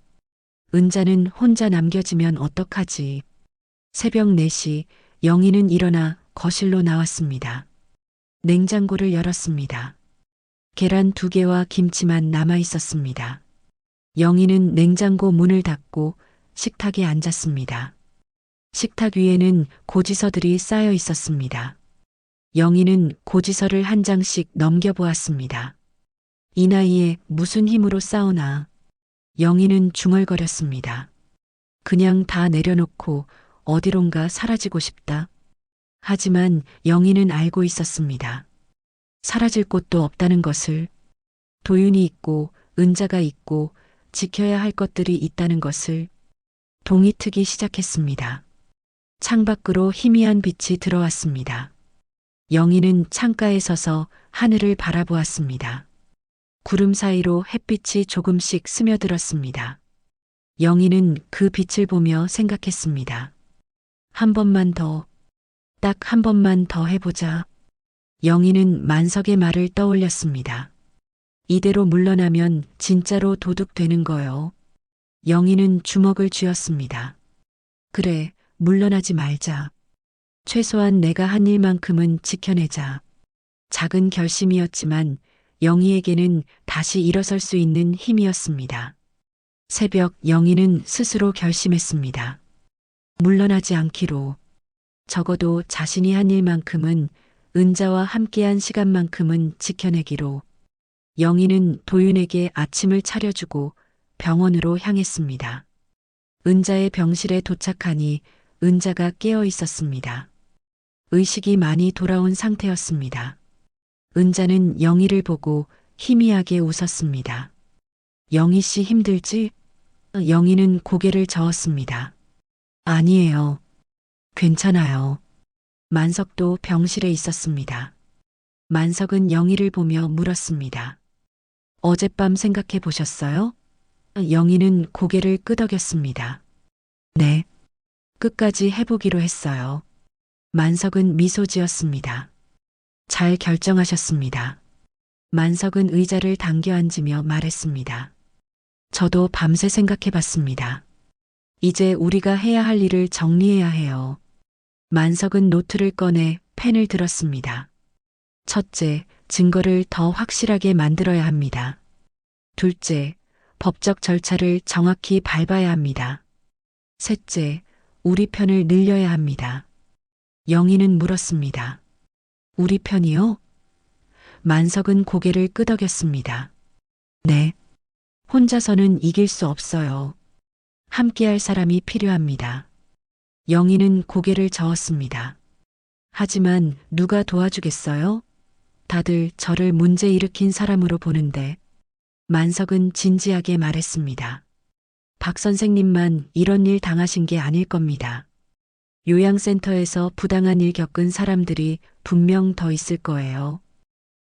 은자는 혼자 남겨지면 어떡하지? 새벽 4시 영희는 일어나 거실로 나왔습니다. 냉장고를 열었습니다. 계란 2개와 김치만 남아 있었습니다. 영희는 냉장고 문을 닫고 식탁에 앉았습니다. 식탁 위에는 고지서들이 쌓여 있었습니다. 영희는 고지서를 한 장씩 넘겨보았습니다. 이 나이에 무슨 힘으로 싸우나. 영희는 중얼거렸습니다. 그냥 다 내려놓고 어디론가 사라지고 싶다. 하지만 영희는 알고 있었습니다. 사라질 곳도 없다는 것을. 도윤이 있고 은자가 있고 지켜야 할 것들이 있다는 것을. 동이 트기 시작했습니다. 창밖으로 희미한 빛이 들어왔습니다. 영희는 창가에 서서 하늘을 바라보았습니다. 구름 사이로 햇빛이 조금씩 스며들었습니다. 영희는 그 빛을 보며 생각했습니다. 한 번만 더, 딱 한 번만 더 해보자. 영희는 만석의 말을 떠올렸습니다. 이대로 물러나면 진짜로 도둑 되는 거요. 영희는 주먹을 쥐었습니다. 그래, 물러나지 말자. 최소한 내가 한 일만큼은 지켜내자. 작은 결심이었지만 영희에게는 다시 일어설 수 있는 힘이었습니다. 새벽 영희는 스스로 결심했습니다. 물러나지 않기로. 적어도 자신이 한 일만큼은, 은자와 함께한 시간만큼은 지켜내기로. 영희는 도윤에게 아침을 차려주고 병원으로 향했습니다. 은자의 병실에 도착하니 은자가 깨어 있었습니다. 의식이 많이 돌아온 상태였습니다. 은자는 영희를 보고 희미하게 웃었습니다. 영희 씨 힘들지? 영희는 고개를 저었습니다. 아니에요. 괜찮아요. 만석도 병실에 있었습니다. 만석은 영희를 보며 물었습니다. 어젯밤 생각해 보셨어요? 영희는 고개를 끄덕였습니다. 네. 끝까지 해보기로 했어요. 만석은 미소 지었습니다. 잘 결정하셨습니다. 만석은 의자를 당겨 앉으며 말했습니다. 저도 밤새 생각해 봤습니다. 이제 우리가 해야 할 일을 정리해야 해요. 만석은 노트를 꺼내 펜을 들었습니다. 첫째, 증거를 더 확실하게 만들어야 합니다. 둘째, 법적 절차를 정확히 밟아야 합니다. 셋째, 우리 편을 늘려야 합니다. 영희는 물었습니다. 우리 편이요? 만석은 고개를 끄덕였습니다. 네. 혼자서는 이길 수 없어요. 함께할 사람이 필요합니다. 영희는 고개를 저었습니다. 하지만 누가 도와주겠어요? 다들 저를 문제 일으킨 사람으로 보는데. 만석은 진지하게 말했습니다. 박 선생님만 이런 일 당하신 게 아닐 겁니다. 요양센터에서 부당한 일 겪은 사람들이 분명 더 있을 거예요.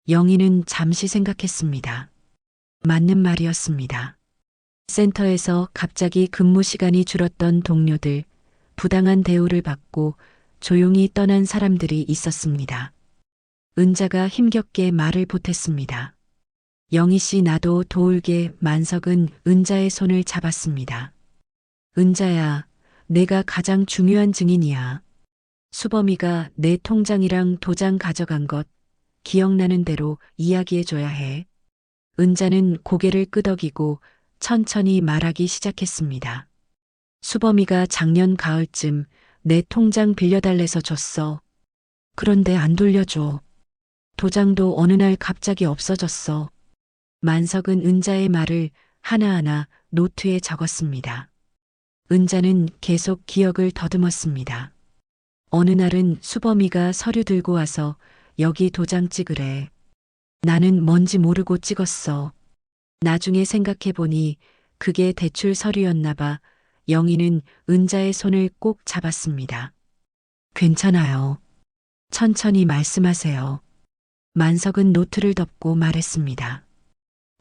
영희는 잠시 생각했습니다. 맞는 말이었습니다. 센터에서 갑자기 근무 시간이 줄었던 동료들, 부당한 대우를 받고 조용히 떠난 사람들이 있었습니다. 은자가 힘겹게 말을 보탰습니다. 영희 씨 나도 도울게. 만석은 은자의 손을 잡았습니다. 은자야, 내가 가장 중요한 증인이야. 수범이가 내 통장이랑 도장 가져간 것 기억나는 대로 이야기해줘야 해. 은자는 고개를 끄덕이고 천천히 말하기 시작했습니다. 수범이가 작년 가을쯤 내 통장 빌려달래서 줬어. 그런데 안 돌려줘. 도장도 어느 날 갑자기 없어졌어. 만석은 은자의 말을 하나하나 노트에 적었습니다. 은자는 계속 기억을 더듬었습니다. 어느 날은 수범이가 서류 들고 와서 여기 도장 찍으래. 나는 뭔지 모르고 찍었어. 나중에 생각해보니 그게 대출 서류였나 봐. 영희는 은자의 손을 꼭 잡았습니다. 괜찮아요. 천천히 말씀하세요. 만석은 노트를 덮고 말했습니다.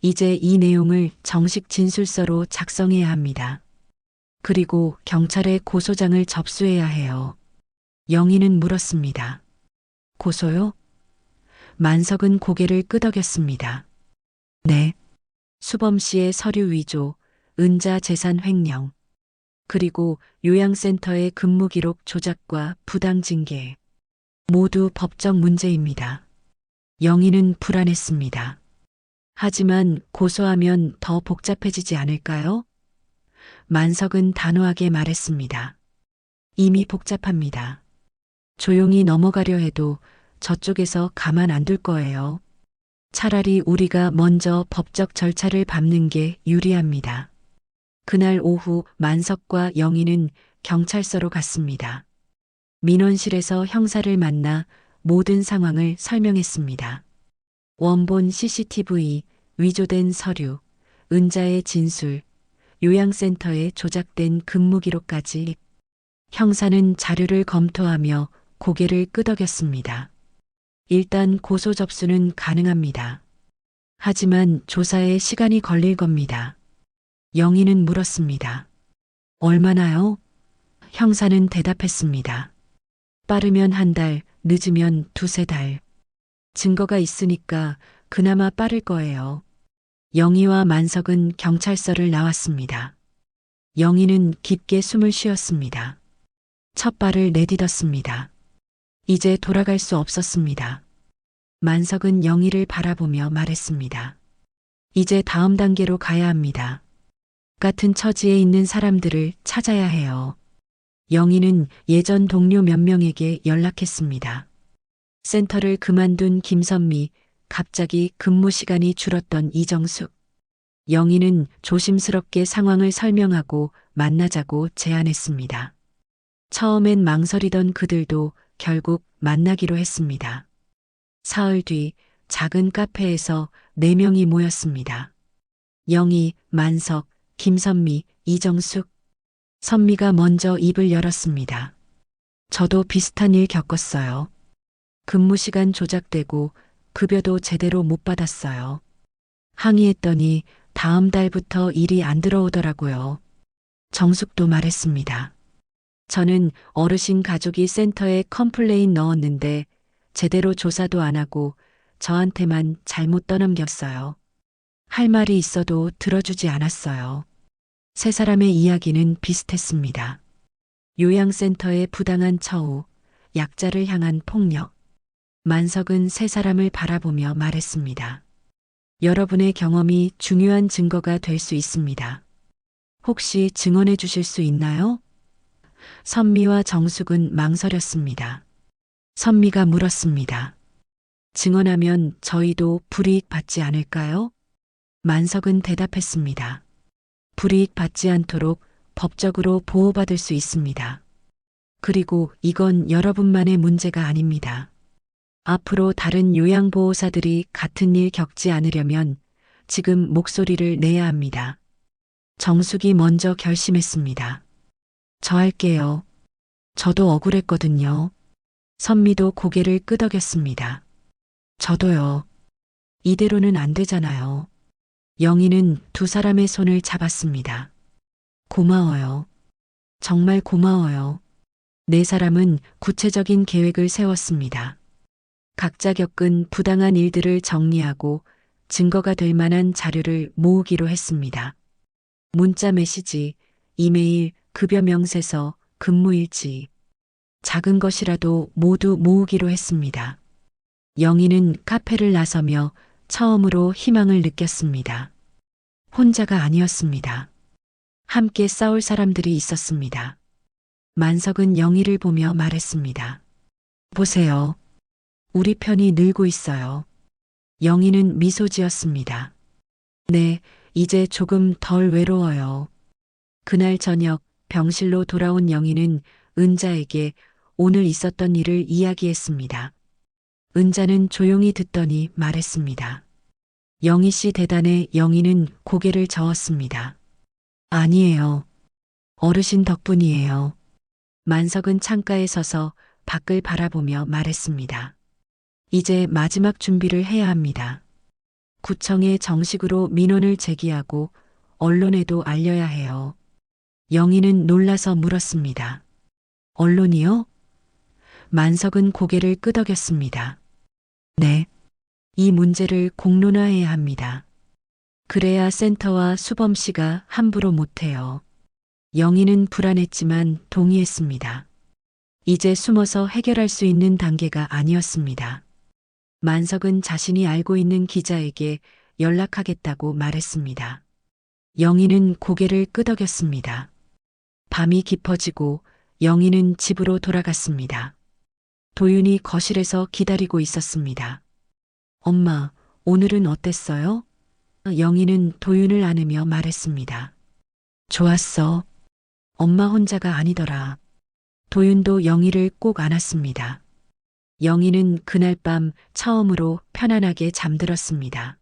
이제 이 내용을 정식 진술서로 작성해야 합니다. 그리고 경찰에 고소장을 접수해야 해요. 영희는 물었습니다. 고소요? 만석은 고개를 끄덕였습니다. 네. 수범 씨의 서류 위조, 은자 재산 횡령, 그리고 요양센터의 근무 기록 조작과 부당 징계. 모두 법적 문제입니다. 영희는 불안했습니다. 하지만 고소하면 더 복잡해지지 않을까요? 만석은 단호하게 말했습니다. 이미 복잡합니다. 조용히 넘어가려 해도 저쪽에서 가만 안 둘 거예요. 차라리 우리가 먼저 법적 절차를 밟는 게 유리합니다. 그날 오후 만석과 영희는 경찰서로 갔습니다. 민원실에서 형사를 만나 모든 상황을 설명했습니다. 원본 CCTV, 위조된 서류, 은자의 진술, 요양센터에 조작된 근무 기록까지. 형사는 자료를 검토하며 고개를 끄덕였습니다. 일단 고소 접수는 가능합니다. 하지만 조사에 시간이 걸릴 겁니다. 영희는 물었습니다. 얼마나요? 형사는 대답했습니다. 빠르면 한 달, 늦으면 두세 달. 증거가 있으니까 그나마 빠를 거예요. 영희와 만석은 경찰서를 나왔습니다. 영희는 깊게 숨을 쉬었습니다. 첫 발을 내딛었습니다. 이제 돌아갈 수 없었습니다. 만석은 영희를 바라보며 말했습니다. 이제 다음 단계로 가야 합니다. 같은 처지에 있는 사람들을 찾아야 해요. 영희는 예전 동료 몇 명에게 연락했습니다. 센터를 그만둔 김선미, 갑자기 근무 시간이 줄었던 이정숙. 영희는 조심스럽게 상황을 설명하고 만나자고 제안했습니다. 처음엔 망설이던 그들도 결국 만나기로 했습니다. 사흘 뒤 작은 카페에서 4명이 모였습니다. 영희, 만석, 김선미, 이정숙. 선미가 먼저 입을 열었습니다. 저도 비슷한 일 겪었어요. 근무 시간 조작되고 급여도 제대로 못 받았어요. 항의했더니 다음 달부터 일이 안 들어오더라고요. 정숙도 말했습니다. 저는 어르신 가족이 센터에 컴플레인 넣었는데 제대로 조사도 안 하고 저한테만 잘못 떠넘겼어요. 할 말이 있어도 들어주지 않았어요. 세 사람의 이야기는 비슷했습니다. 요양센터의 부당한 처우, 약자를 향한 폭력. 만석은 세 사람을 바라보며 말했습니다. 여러분의 경험이 중요한 증거가 될 수 있습니다. 혹시 증언해 주실 수 있나요? 선미와 정숙은 망설였습니다. 선미가 물었습니다. 증언하면 저희도 불이익 받지 않을까요? 만석은 대답했습니다. 불이익 받지 않도록 법적으로 보호받을 수 있습니다. 그리고 이건 여러분만의 문제가 아닙니다. 앞으로 다른 요양보호사들이 같은 일 겪지 않으려면 지금 목소리를 내야 합니다. 정숙이 먼저 결심했습니다. 저 할게요. 저도 억울했거든요. 선미도 고개를 끄덕였습니다. 저도요. 이대로는 안 되잖아요. 영희는 두 사람의 손을 잡았습니다. 고마워요. 정말 고마워요. 네 사람은 구체적인 계획을 세웠습니다. 각자 겪은 부당한 일들을 정리하고 증거가 될 만한 자료를 모으기로 했습니다. 문자 메시지, 이메일, 급여 명세서, 근무일지. 작은 것이라도 모두 모으기로 했습니다. 영희는 카페를 나서며 처음으로 희망을 느꼈습니다. 혼자가 아니었습니다. 함께 싸울 사람들이 있었습니다. 만석은 영희를 보며 말했습니다. 보세요. 우리 편이 늘고 있어요. 영희는 미소 지었습니다. 네, 이제 조금 덜 외로워요. 그날 저녁 병실로 돌아온 영희는 은자에게 오늘 있었던 일을 이야기했습니다. 은자는 조용히 듣더니 말했습니다. 영희 씨 대단해. 영희는 고개를 저었습니다. 아니에요. 어르신 덕분이에요. 만석은 창가에 서서 밖을 바라보며 말했습니다. 이제 마지막 준비를 해야 합니다. 구청에 정식으로 민원을 제기하고 언론에도 알려야 해요. 영희는 놀라서 물었습니다. 언론이요? 만석은 고개를 끄덕였습니다. 네. 이 문제를 공론화해야 합니다. 그래야 센터와 수범 씨가 함부로 못해요. 영희는 불안했지만 동의했습니다. 이제 숨어서 해결할 수 있는 단계가 아니었습니다. 만석은 자신이 알고 있는 기자에게 연락하겠다고 말했습니다. 영희는 고개를 끄덕였습니다. 밤이 깊어지고 영희는 집으로 돌아갔습니다. 도윤이 거실에서 기다리고 있었습니다. 엄마, 오늘은 어땠어요? 영희는 도윤을 안으며 말했습니다. 좋았어. 엄마 혼자가 아니더라. 도윤도 영희를 꼭 안았습니다. 영희는 그날 밤 처음으로 편안하게 잠들었습니다.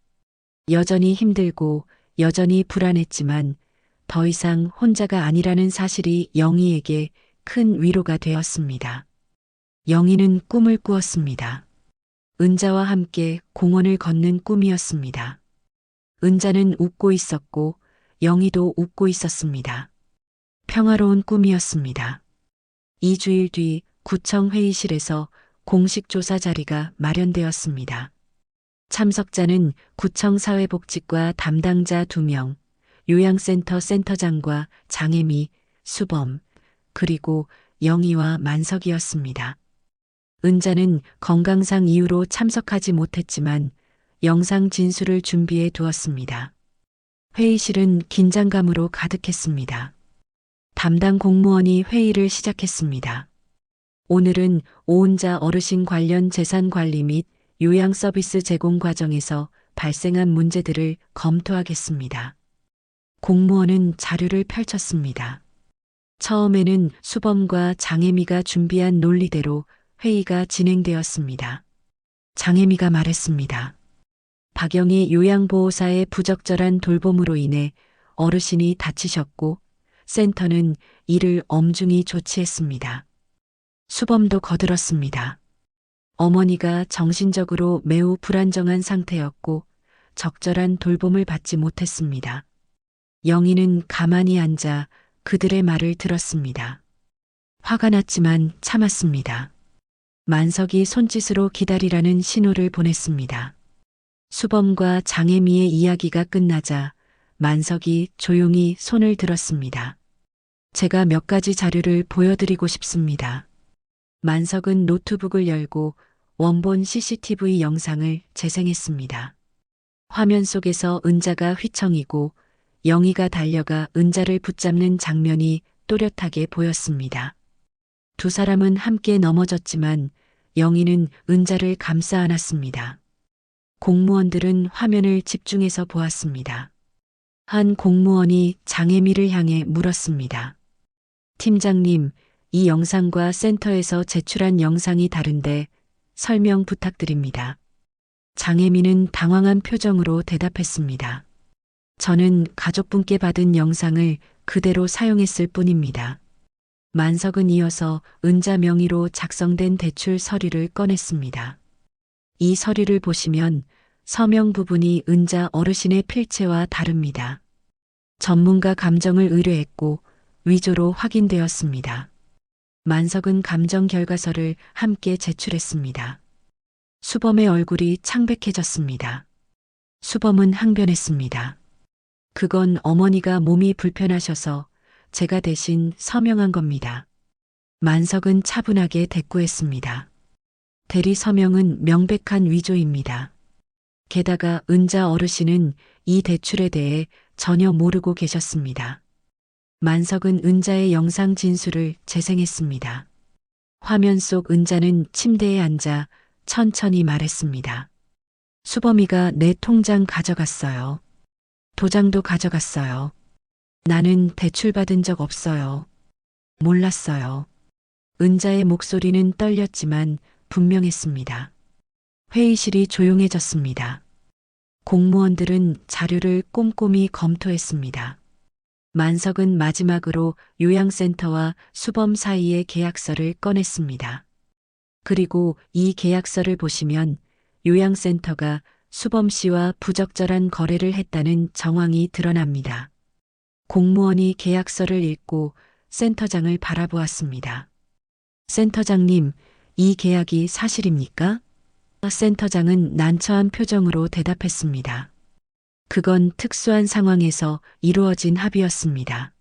여전히 힘들고 여전히 불안했지만 더 이상 혼자가 아니라는 사실이 영희에게 큰 위로가 되었습니다. 영희는 꿈을 꾸었습니다. 은자와 함께 공원을 걷는 꿈이었습니다. 은자는 웃고 있었고 영희도 웃고 있었습니다. 평화로운 꿈이었습니다. 2주일 뒤 구청 회의실에서 공식 조사 자리가 마련되었습니다. 참석자는 구청 사회복지과 담당자 2명, 요양센터 센터장과 장혜미, 수범, 그리고 영희와 만석이었습니다. 은자는 건강상 이유로 참석하지 못했지만 영상 진술을 준비해 두었습니다. 회의실은 긴장감으로 가득했습니다. 담당 공무원이 회의를 시작했습니다. 오늘은 오은자 어르신 관련 재산 관리 및 요양 서비스 제공 과정에서 발생한 문제들을 검토하겠습니다. 공무원은 자료를 펼쳤습니다. 처음에는 수범과 장혜미가 준비한 논리대로 회의가 진행되었습니다. 장혜미가 말했습니다. 박영희 요양보호사의 부적절한 돌봄으로 인해 어르신이 다치셨고 센터는 이를 엄중히 조치했습니다. 수범도 거들었습니다. 어머니가 정신적으로 매우 불안정한 상태였고 적절한 돌봄을 받지 못했습니다. 영희는 가만히 앉아 그들의 말을 들었습니다. 화가 났지만 참았습니다. 만석이 손짓으로 기다리라는 신호를 보냈습니다. 수범과 장혜미의 이야기가 끝나자 만석이 조용히 손을 들었습니다. 제가 몇 가지 자료를 보여드리고 싶습니다. 만석은 노트북을 열고 원본 CCTV 영상을 재생했습니다. 화면 속에서 은자가 휘청이고 영희가 달려가 은자를 붙잡는 장면이 또렷하게 보였습니다. 두 사람은 함께 넘어졌지만 영희는 은자를 감싸 안았습니다. 공무원들은 화면을 집중해서 보았습니다. 한 공무원이 장혜미를 향해 물었습니다. 팀장님, 이 영상과 센터에서 제출한 영상이 다른데 설명 부탁드립니다. 장혜미는 당황한 표정으로 대답했습니다. 저는 가족분께 받은 영상을 그대로 사용했을 뿐입니다. 만석은 이어서 은자 명의로 작성된 대출 서류를 꺼냈습니다. 이 서류를 보시면 서명 부분이 은자 어르신의 필체와 다릅니다. 전문가 감정을 의뢰했고 위조로 확인되었습니다. 만석은 감정 결과서를 함께 제출했습니다. 수범의 얼굴이 창백해졌습니다. 수범은 항변했습니다. 그건 어머니가 몸이 불편하셔서 제가 대신 서명한 겁니다. 만석은 차분하게 대꾸했습니다. 대리 서명은 명백한 위조입니다. 게다가 은자 어르신은 이 대출에 대해 전혀 모르고 계셨습니다. 만석은 은자의 영상 진술을 재생했습니다. 화면 속 은자는 침대에 앉아 천천히 말했습니다. 수범이가 내 통장 가져갔어요. 도장도 가져갔어요. 나는 대출 받은 적 없어요. 몰랐어요. 은자의 목소리는 떨렸지만 분명했습니다. 회의실이 조용해졌습니다. 공무원들은 자료를 꼼꼼히 검토했습니다. 만석은 마지막으로 요양센터와 수범 사이의 계약서를 꺼냈습니다. 그리고 이 계약서를 보시면 요양센터가 수범 씨와 부적절한 거래를 했다는 정황이 드러납니다. 공무원이 계약서를 읽고 센터장을 바라보았습니다. 센터장님, 이 계약이 사실입니까? 센터장은 난처한 표정으로 대답했습니다. 그건 특수한 상황에서 이루어진 합의였습니다.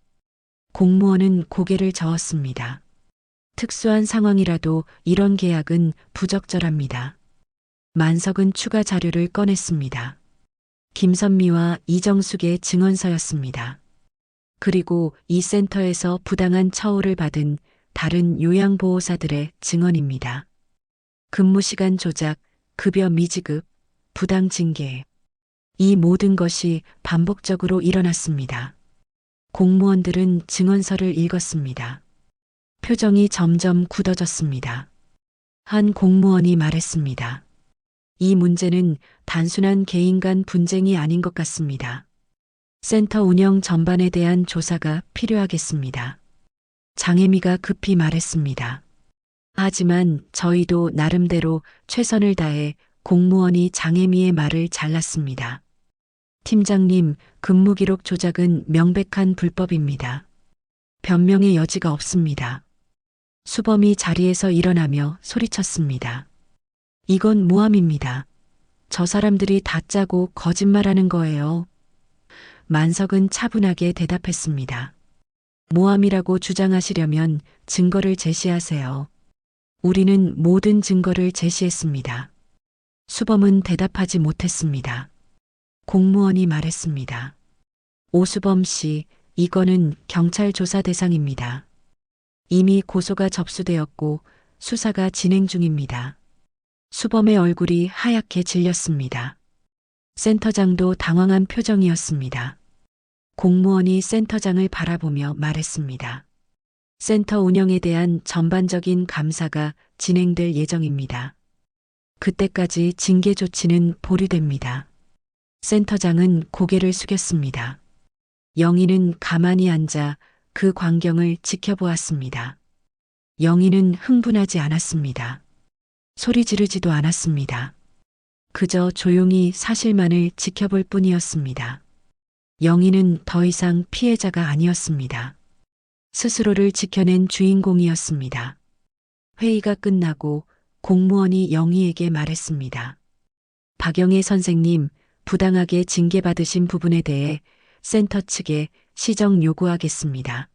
공무원은 고개를 저었습니다. 특수한 상황이라도 이런 계약은 부적절합니다. 만석은 추가 자료를 꺼냈습니다. 김선미와 이정숙의 증언서였습니다. 그리고 이 센터에서 부당한 처우를 받은 다른 요양보호사들의 증언입니다. 근무시간 조작, 급여 미지급, 부당 징계. 이 모든 것이 반복적으로 일어났습니다. 공무원들은 증언서를 읽었습니다. 표정이 점점 굳어졌습니다. 한 공무원이 말했습니다. 이 문제는 단순한 개인 간 분쟁이 아닌 것 같습니다. 센터 운영 전반에 대한 조사가 필요하겠습니다. 장혜미가 급히 말했습니다. 하지만 저희도 나름대로 최선을 다해 공무원이 장혜미의 말을 잘랐습니다. 팀장님, 근무기록 조작은 명백한 불법입니다. 변명의 여지가 없습니다. 수범이 자리에서 일어나며 소리쳤습니다. 이건 모함입니다. 저 사람들이 다 짜고 거짓말하는 거예요. 만석은 차분하게 대답했습니다. 모함이라고 주장하시려면 증거를 제시하세요. 우리는 모든 증거를 제시했습니다. 수범은 대답하지 못했습니다. 공무원이 말했습니다. 오수범 씨, 이거는 경찰 조사 대상입니다. 이미 고소가 접수되었고 수사가 진행 중입니다. 수범의 얼굴이 하얗게 질렸습니다. 센터장도 당황한 표정이었습니다. 공무원이 센터장을 바라보며 말했습니다. 센터 운영에 대한 전반적인 감사가 진행될 예정입니다. 그때까지 징계 조치는 보류됩니다. 센터장은 고개를 숙였습니다. 영희는 가만히 앉아 그 광경을 지켜보았습니다. 영희는 흥분하지 않았습니다. 소리 지르지도 않았습니다. 그저 조용히 사실만을 지켜볼 뿐이었습니다. 영희는 더 이상 피해자가 아니었습니다. 스스로를 지켜낸 주인공이었습니다. 회의가 끝나고 공무원이 영희에게 말했습니다. 박영애 선생님, 부당하게 징계받으신 부분에 대해 센터 측에 시정 요구하겠습니다.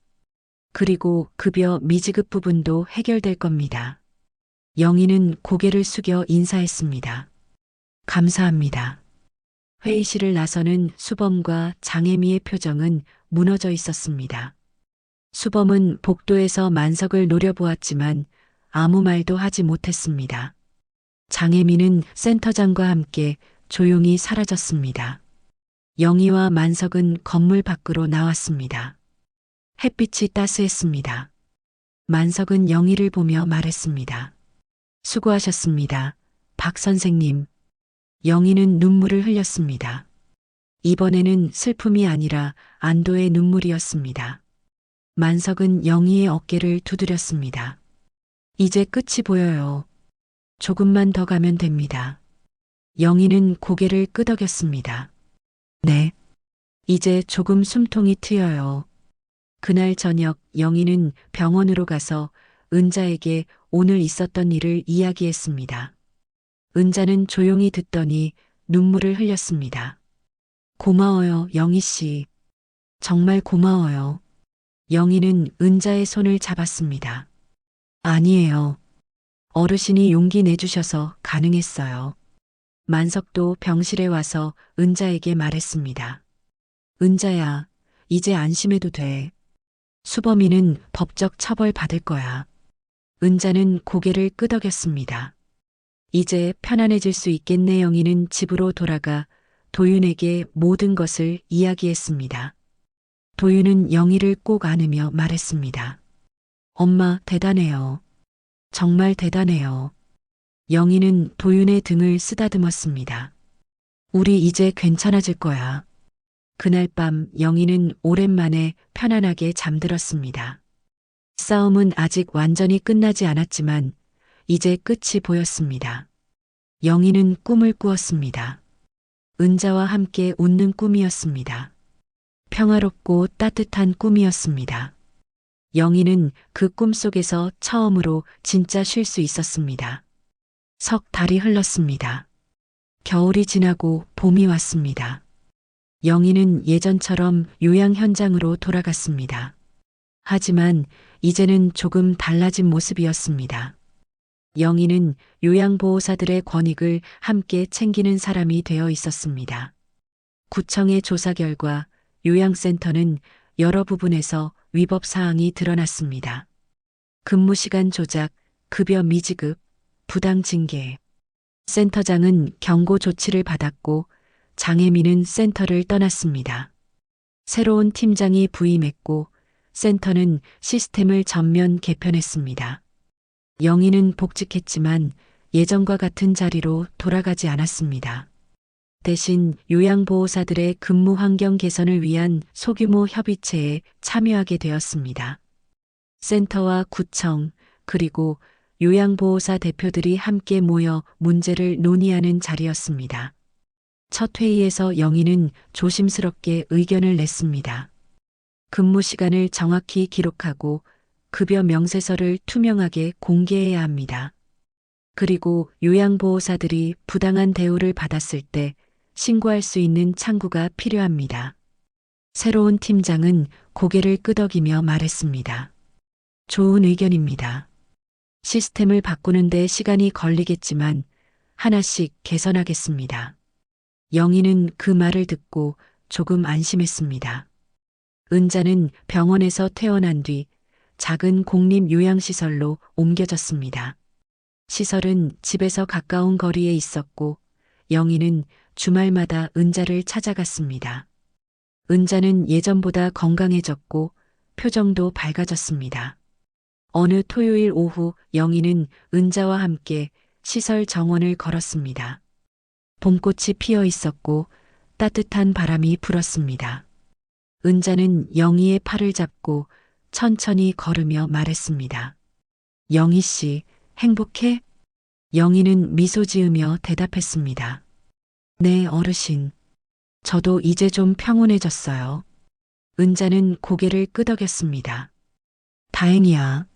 그리고 급여 미지급 부분도 해결될 겁니다. 영희는 고개를 숙여 인사했습니다. 감사합니다. 회의실을 나서는 수범과 장혜미의 표정은 무너져 있었습니다. 수범은 복도에서 만석을 노려보았지만 아무 말도 하지 못했습니다. 장혜미는 센터장과 함께 조용히 사라졌습니다. 영희와 만석은 건물 밖으로 나왔습니다. 햇빛이 따스했습니다. 만석은 영희를 보며 말했습니다. 수고하셨습니다. 박 선생님. 영희는 눈물을 흘렸습니다. 이번에는 슬픔이 아니라 안도의 눈물이었습니다. 만석은 영희의 어깨를 두드렸습니다. 이제 끝이 보여요. 조금만 더 가면 됩니다. 영희는 고개를 끄덕였습니다. 네. 이제 조금 숨통이 트여요. 그날 저녁 영희는 병원으로 가서 은자에게 오늘 있었던 일을 이야기했습니다. 은자는 조용히 듣더니 눈물을 흘렸습니다. 고마워요, 영희 씨. 정말 고마워요. 영희는 은자의 손을 잡았습니다. 아니에요. 어르신이 용기 내주셔서 가능했어요. 만석도 병실에 와서 은자에게 말했습니다. 은자야, 이제 안심해도 돼. 수범이는 법적 처벌 받을 거야. 은자는 고개를 끄덕였습니다. 이제 편안해질 수 있겠네. 영희는 집으로 돌아가 도윤에게 모든 것을 이야기했습니다. 도윤은 영희를 꼭 안으며 말했습니다. 엄마, 대단해요. 정말 대단해요. 영희는 도윤의 등을 쓰다듬었습니다. 우리 이제 괜찮아질 거야. 그날 밤 영희는 오랜만에 편안하게 잠들었습니다. 싸움은 아직 완전히 끝나지 않았지만 이제 끝이 보였습니다. 영희는 꿈을 꾸었습니다. 은자와 함께 웃는 꿈이었습니다. 평화롭고 따뜻한 꿈이었습니다. 영희는 그 꿈속에서 처음으로 진짜 쉴 수 있었습니다. 석 달이 흘렀습니다. 겨울이 지나고 봄이 왔습니다. 영희는 예전처럼 요양 현장으로 돌아갔습니다. 하지만 이제는 조금 달라진 모습이었습니다. 영희는 요양보호사들의 권익을 함께 챙기는 사람이 되어 있었습니다. 구청의 조사 결과 요양센터는 여러 부분에서 위법 사항이 드러났습니다. 근무시간 조작, 급여 미지급, 부당 징계. 센터장은 경고 조치를 받았고 장혜미는 센터를 떠났습니다. 새로운 팀장이 부임했고 센터는 시스템을 전면 개편했습니다. 영희는 복직했지만 예전과 같은 자리로 돌아가지 않았습니다. 대신 요양보호사들의 근무 환경 개선을 위한 소규모 협의체에 참여하게 되었습니다. 센터와 구청 그리고 요양보호사 대표들이 함께 모여 문제를 논의하는 자리였습니다. 첫 회의에서 영희는 조심스럽게 의견을 냈습니다. 근무 시간을 정확히 기록하고 급여 명세서를 투명하게 공개해야 합니다. 그리고 요양보호사들이 부당한 대우를 받았을 때 신고할 수 있는 창구가 필요합니다. 새로운 팀장은 고개를 끄덕이며 말했습니다. 좋은 의견입니다. 시스템을 바꾸는데 시간이 걸리겠지만 하나씩 개선하겠습니다. 영희는 그 말을 듣고 조금 안심했습니다. 은자는 병원에서 퇴원한 뒤 작은 공립요양시설로 옮겨졌습니다. 시설은 집에서 가까운 거리에 있었고 영희는 주말마다 은자를 찾아갔습니다. 은자는 예전보다 건강해졌고 표정도 밝아졌습니다. 어느 토요일 오후 영희는 은자와 함께 시설 정원을 걸었습니다. 봄꽃이 피어 있었고 따뜻한 바람이 불었습니다. 은자는 영희의 팔을 잡고 천천히 걸으며 말했습니다. 영희 씨, 행복해? 영희는 미소 지으며 대답했습니다. 네, 어르신. 저도 이제 좀 평온해졌어요. 은자는 고개를 끄덕였습니다. 다행이야.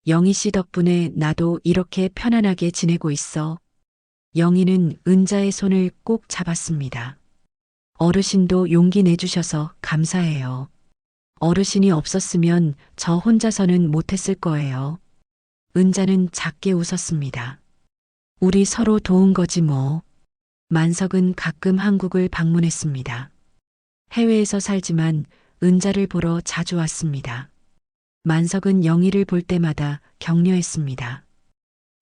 영희 씨 덕분에 나도 이렇게 편안하게 지내고 있어. 영희는 은자의 손을 꼭 잡았습니다. 어르신도 용기 내주셔서 감사해요. 어르신이 없었으면 저 혼자서는 못했을 거예요. 은자는 작게 웃었습니다. 우리 서로 도운 거지 뭐. 만석은 가끔 한국을 방문했습니다. 해외에서 살지만 은자를 보러 자주 왔습니다. 만석은 영희를 볼 때마다 격려했습니다.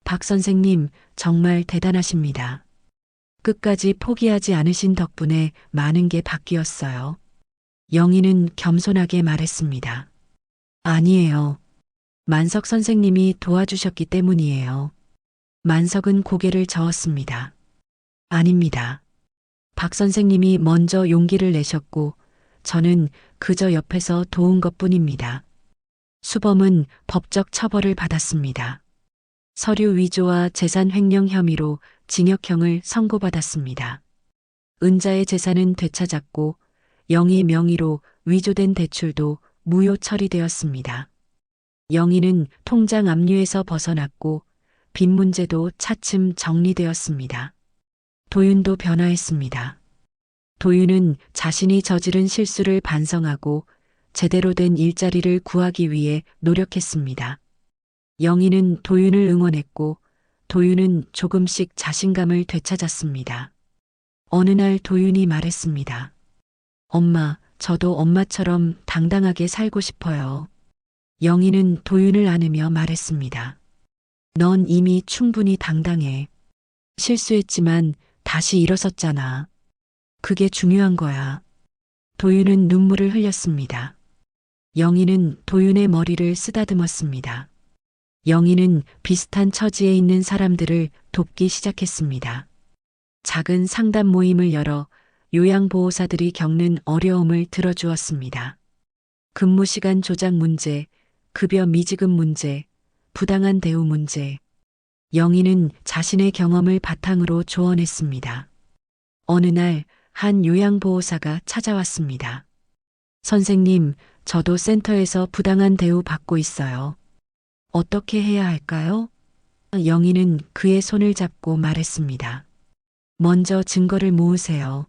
박 선생님, 정말 대단하십니다. 끝까지 포기하지 않으신 덕분에 많은 게 바뀌었어요. 영희는 겸손하게 말했습니다. 아니에요. 만석 선생님이 도와주셨기 때문이에요. 만석은 고개를 저었습니다. 아닙니다. 박 선생님이 먼저 용기를 내셨고 저는 그저 옆에서 도운 것뿐입니다. 수범은 법적 처벌을 받았습니다. 서류 위조와 재산 횡령 혐의로 징역형을 선고받았습니다. 은자의 재산은 되찾았고 영희 명의로 위조된 대출도 무효 처리되었습니다. 영희는 통장 압류에서 벗어났고 빚 문제도 차츰 정리되었습니다. 도윤도 변화했습니다. 도윤은 자신이 저지른 실수를 반성하고 제대로 된 일자리를 구하기 위해 노력했습니다. 영희는 도윤을 응원했고 도윤은 조금씩 자신감을 되찾았습니다. 어느 날 도윤이 말했습니다. 엄마, 저도 엄마처럼 당당하게 살고 싶어요. 영희는 도윤을 안으며 말했습니다. 넌 이미 충분히 당당해. 실수했지만 다시 일어섰잖아. 그게 중요한 거야. 도윤은 눈물을 흘렸습니다. 영희는 도윤의 머리를 쓰다듬었습니다. 영희는 비슷한 처지에 있는 사람들을 돕기 시작했습니다. 작은 상담 모임을 열어 요양보호사들이 겪는 어려움을 들어주었습니다. 근무시간 조작 문제, 급여 미지급 문제, 부당한 대우 문제. 영희는 자신의 경험을 바탕으로 조언했습니다. 어느 날 한 요양보호사가 찾아왔습니다. 선생님, 저도 센터에서 부당한 대우 받고 있어요. 어떻게 해야 할까요? 영희는 그의 손을 잡고 말했습니다. 먼저 증거를 모으세요.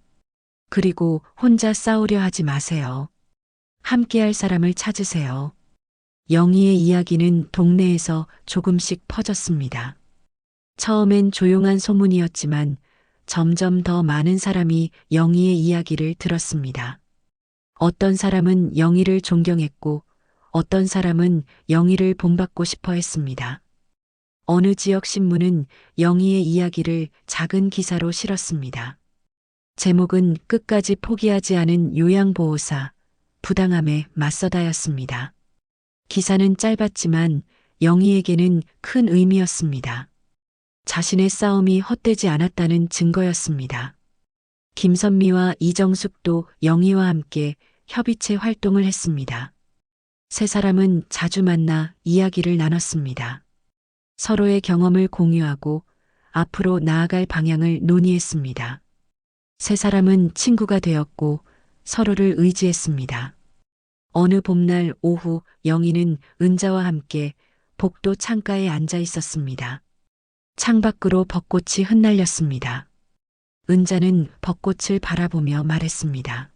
그리고 혼자 싸우려 하지 마세요. 함께할 사람을 찾으세요. 영희의 이야기는 동네에서 조금씩 퍼졌습니다. 처음엔 조용한 소문이었지만 점점 더 많은 사람이 영희의 이야기를 들었습니다. 어떤 사람은 영희를 존경했고 어떤 사람은 영희를 본받고 싶어 했습니다. 어느 지역 신문은 영희의 이야기를 작은 기사로 실었습니다. 제목은 끝까지 포기하지 않은 요양보호사, 부당함에 맞서다였습니다. 기사는 짧았지만 영희에게는 큰 의미였습니다. 자신의 싸움이 헛되지 않았다는 증거였습니다. 김선미와 이정숙도 영희와 함께 협의체 활동을 했습니다. 세 사람은 자주 만나 이야기를 나눴습니다. 서로의 경험을 공유하고 앞으로 나아갈 방향을 논의했습니다. 세 사람은 친구가 되었고 서로를 의지했습니다. 어느 봄날 오후 영희는 은자와 함께 복도 창가에 앉아 있었습니다. 창밖으로 벚꽃이 흩날렸습니다. 은자는 벚꽃을 바라보며 말했습니다.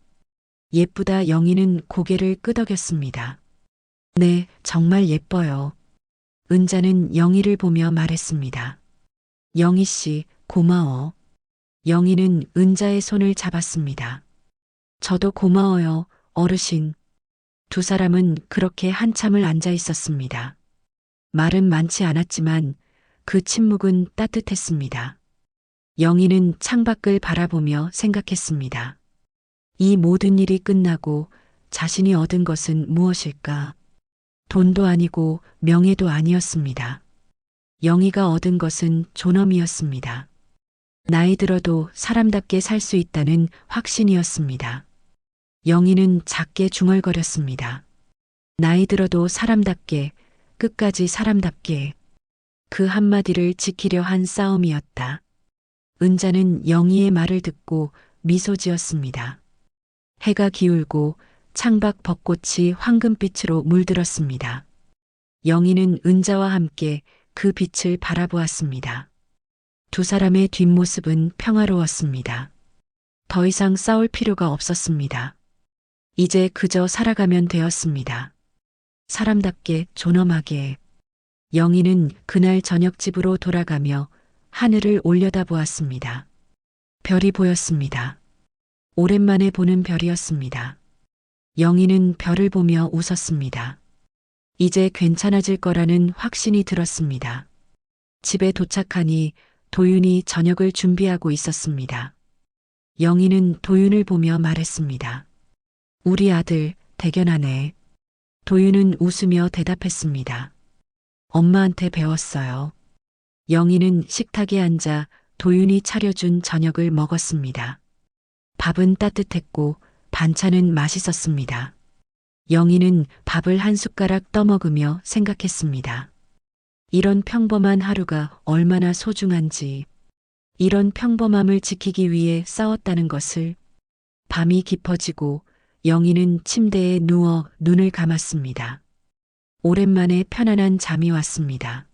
예쁘다. 영희는 고개를 끄덕였습니다. 네, 정말 예뻐요. 은자는 영희를 보며 말했습니다. 영희 씨, 고마워. 영희는 은자의 손을 잡았습니다. 저도 고마워요, 어르신. 두 사람은 그렇게 한참을 앉아 있었습니다. 말은 많지 않았지만 그 침묵은 따뜻했습니다. 영희는 창밖을 바라보며 생각했습니다. 이 모든 일이 끝나고 자신이 얻은 것은 무엇일까? 돈도 아니고 명예도 아니었습니다. 영희가 얻은 것은 존엄이었습니다. 나이 들어도 사람답게 살 수 있다는 확신이었습니다. 영희는 작게 중얼거렸습니다. 나이 들어도 사람답게, 끝까지 사람답게. 그 한마디를 지키려 한 싸움이었다. 은자는 영희의 말을 듣고 미소 지었습니다. 해가 기울고 창밖 벚꽃이 황금빛으로 물들었습니다. 영희는 은자와 함께 그 빛을 바라보았습니다. 두 사람의 뒷모습은 평화로웠습니다. 더 이상 싸울 필요가 없었습니다. 이제 그저 살아가면 되었습니다. 사람답게 존엄하게. 영희는 그날 저녁 집으로 돌아가며 하늘을 올려다보았습니다. 별이 보였습니다. 오랜만에 보는 별이었습니다. 영희는 별을 보며 웃었습니다. 이제 괜찮아질 거라는 확신이 들었습니다. 집에 도착하니 도윤이 저녁을 준비하고 있었습니다. 영희는 도윤을 보며 말했습니다. 우리 아들 대견하네. 도윤은 웃으며 대답했습니다. 엄마한테 배웠어요. 영희는 식탁에 앉아 도윤이 차려준 저녁을 먹었습니다. 밥은 따뜻했고 반찬은 맛있었습니다. 영희는 밥을 한 숟가락 떠먹으며 생각했습니다. 이런 평범한 하루가 얼마나 소중한지, 이런 평범함을 지키기 위해 싸웠다는 것을. 밤이 깊어지고 영희는 침대에 누워 눈을 감았습니다. 오랜만에 편안한 잠이 왔습니다.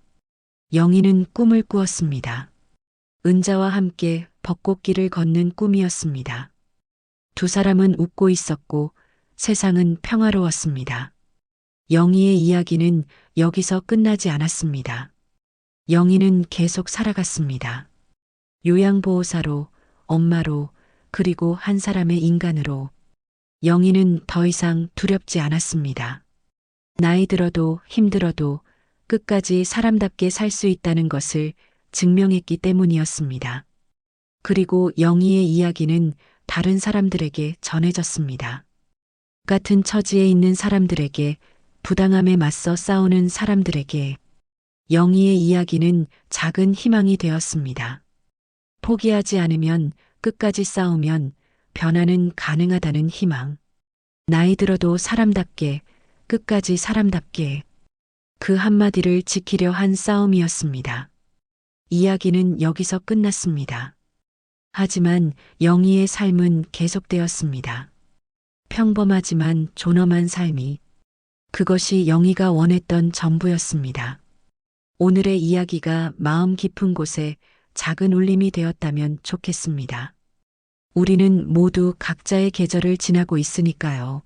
영희는 꿈을 꾸었습니다. 은자와 함께 벚꽃길을 걷는 꿈이었습니다. 두 사람은 웃고 있었고 세상은 평화로웠습니다. 영희의 이야기는 여기서 끝나지 않았습니다. 영희는 계속 살아갔습니다. 요양보호사로, 엄마로, 그리고 한 사람의 인간으로. 영희는 더 이상 두렵지 않았습니다. 나이 들어도 힘들어도 끝까지 사람답게 살 수 있다는 것을 증명했기 때문이었습니다. 그리고 영희의 이야기는 다른 사람들에게 전해졌습니다. 같은 처지에 있는 사람들에게, 부당함에 맞서 싸우는 사람들에게 영희의 이야기는 작은 희망이 되었습니다. 포기하지 않으면, 끝까지 싸우면 변화는 가능하다는 희망. 나이 들어도 사람답게, 끝까지 사람답게. 그 한마디를 지키려 한 싸움이었습니다. 이야기는 여기서 끝났습니다. 하지만 영희의 삶은 계속되었습니다. 평범하지만 존엄한 삶이. 그것이 영희가 원했던 전부였습니다. 오늘의 이야기가 마음 깊은 곳에 작은 울림이 되었다면 좋겠습니다. 우리는 모두 각자의 계절을 지나고 있으니까요.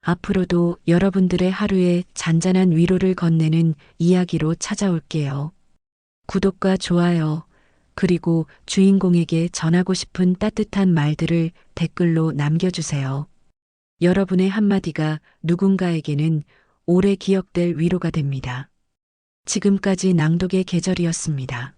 앞으로도 여러분들의 하루에 잔잔한 위로를 건네는 이야기로 찾아올게요. 구독과 좋아요, 그리고 주인공에게 전하고 싶은 따뜻한 말들을 댓글로 남겨주세요. 여러분의 한마디가 누군가에게는 오래 기억될 위로가 됩니다. 지금까지 낭독의 계절이었습니다.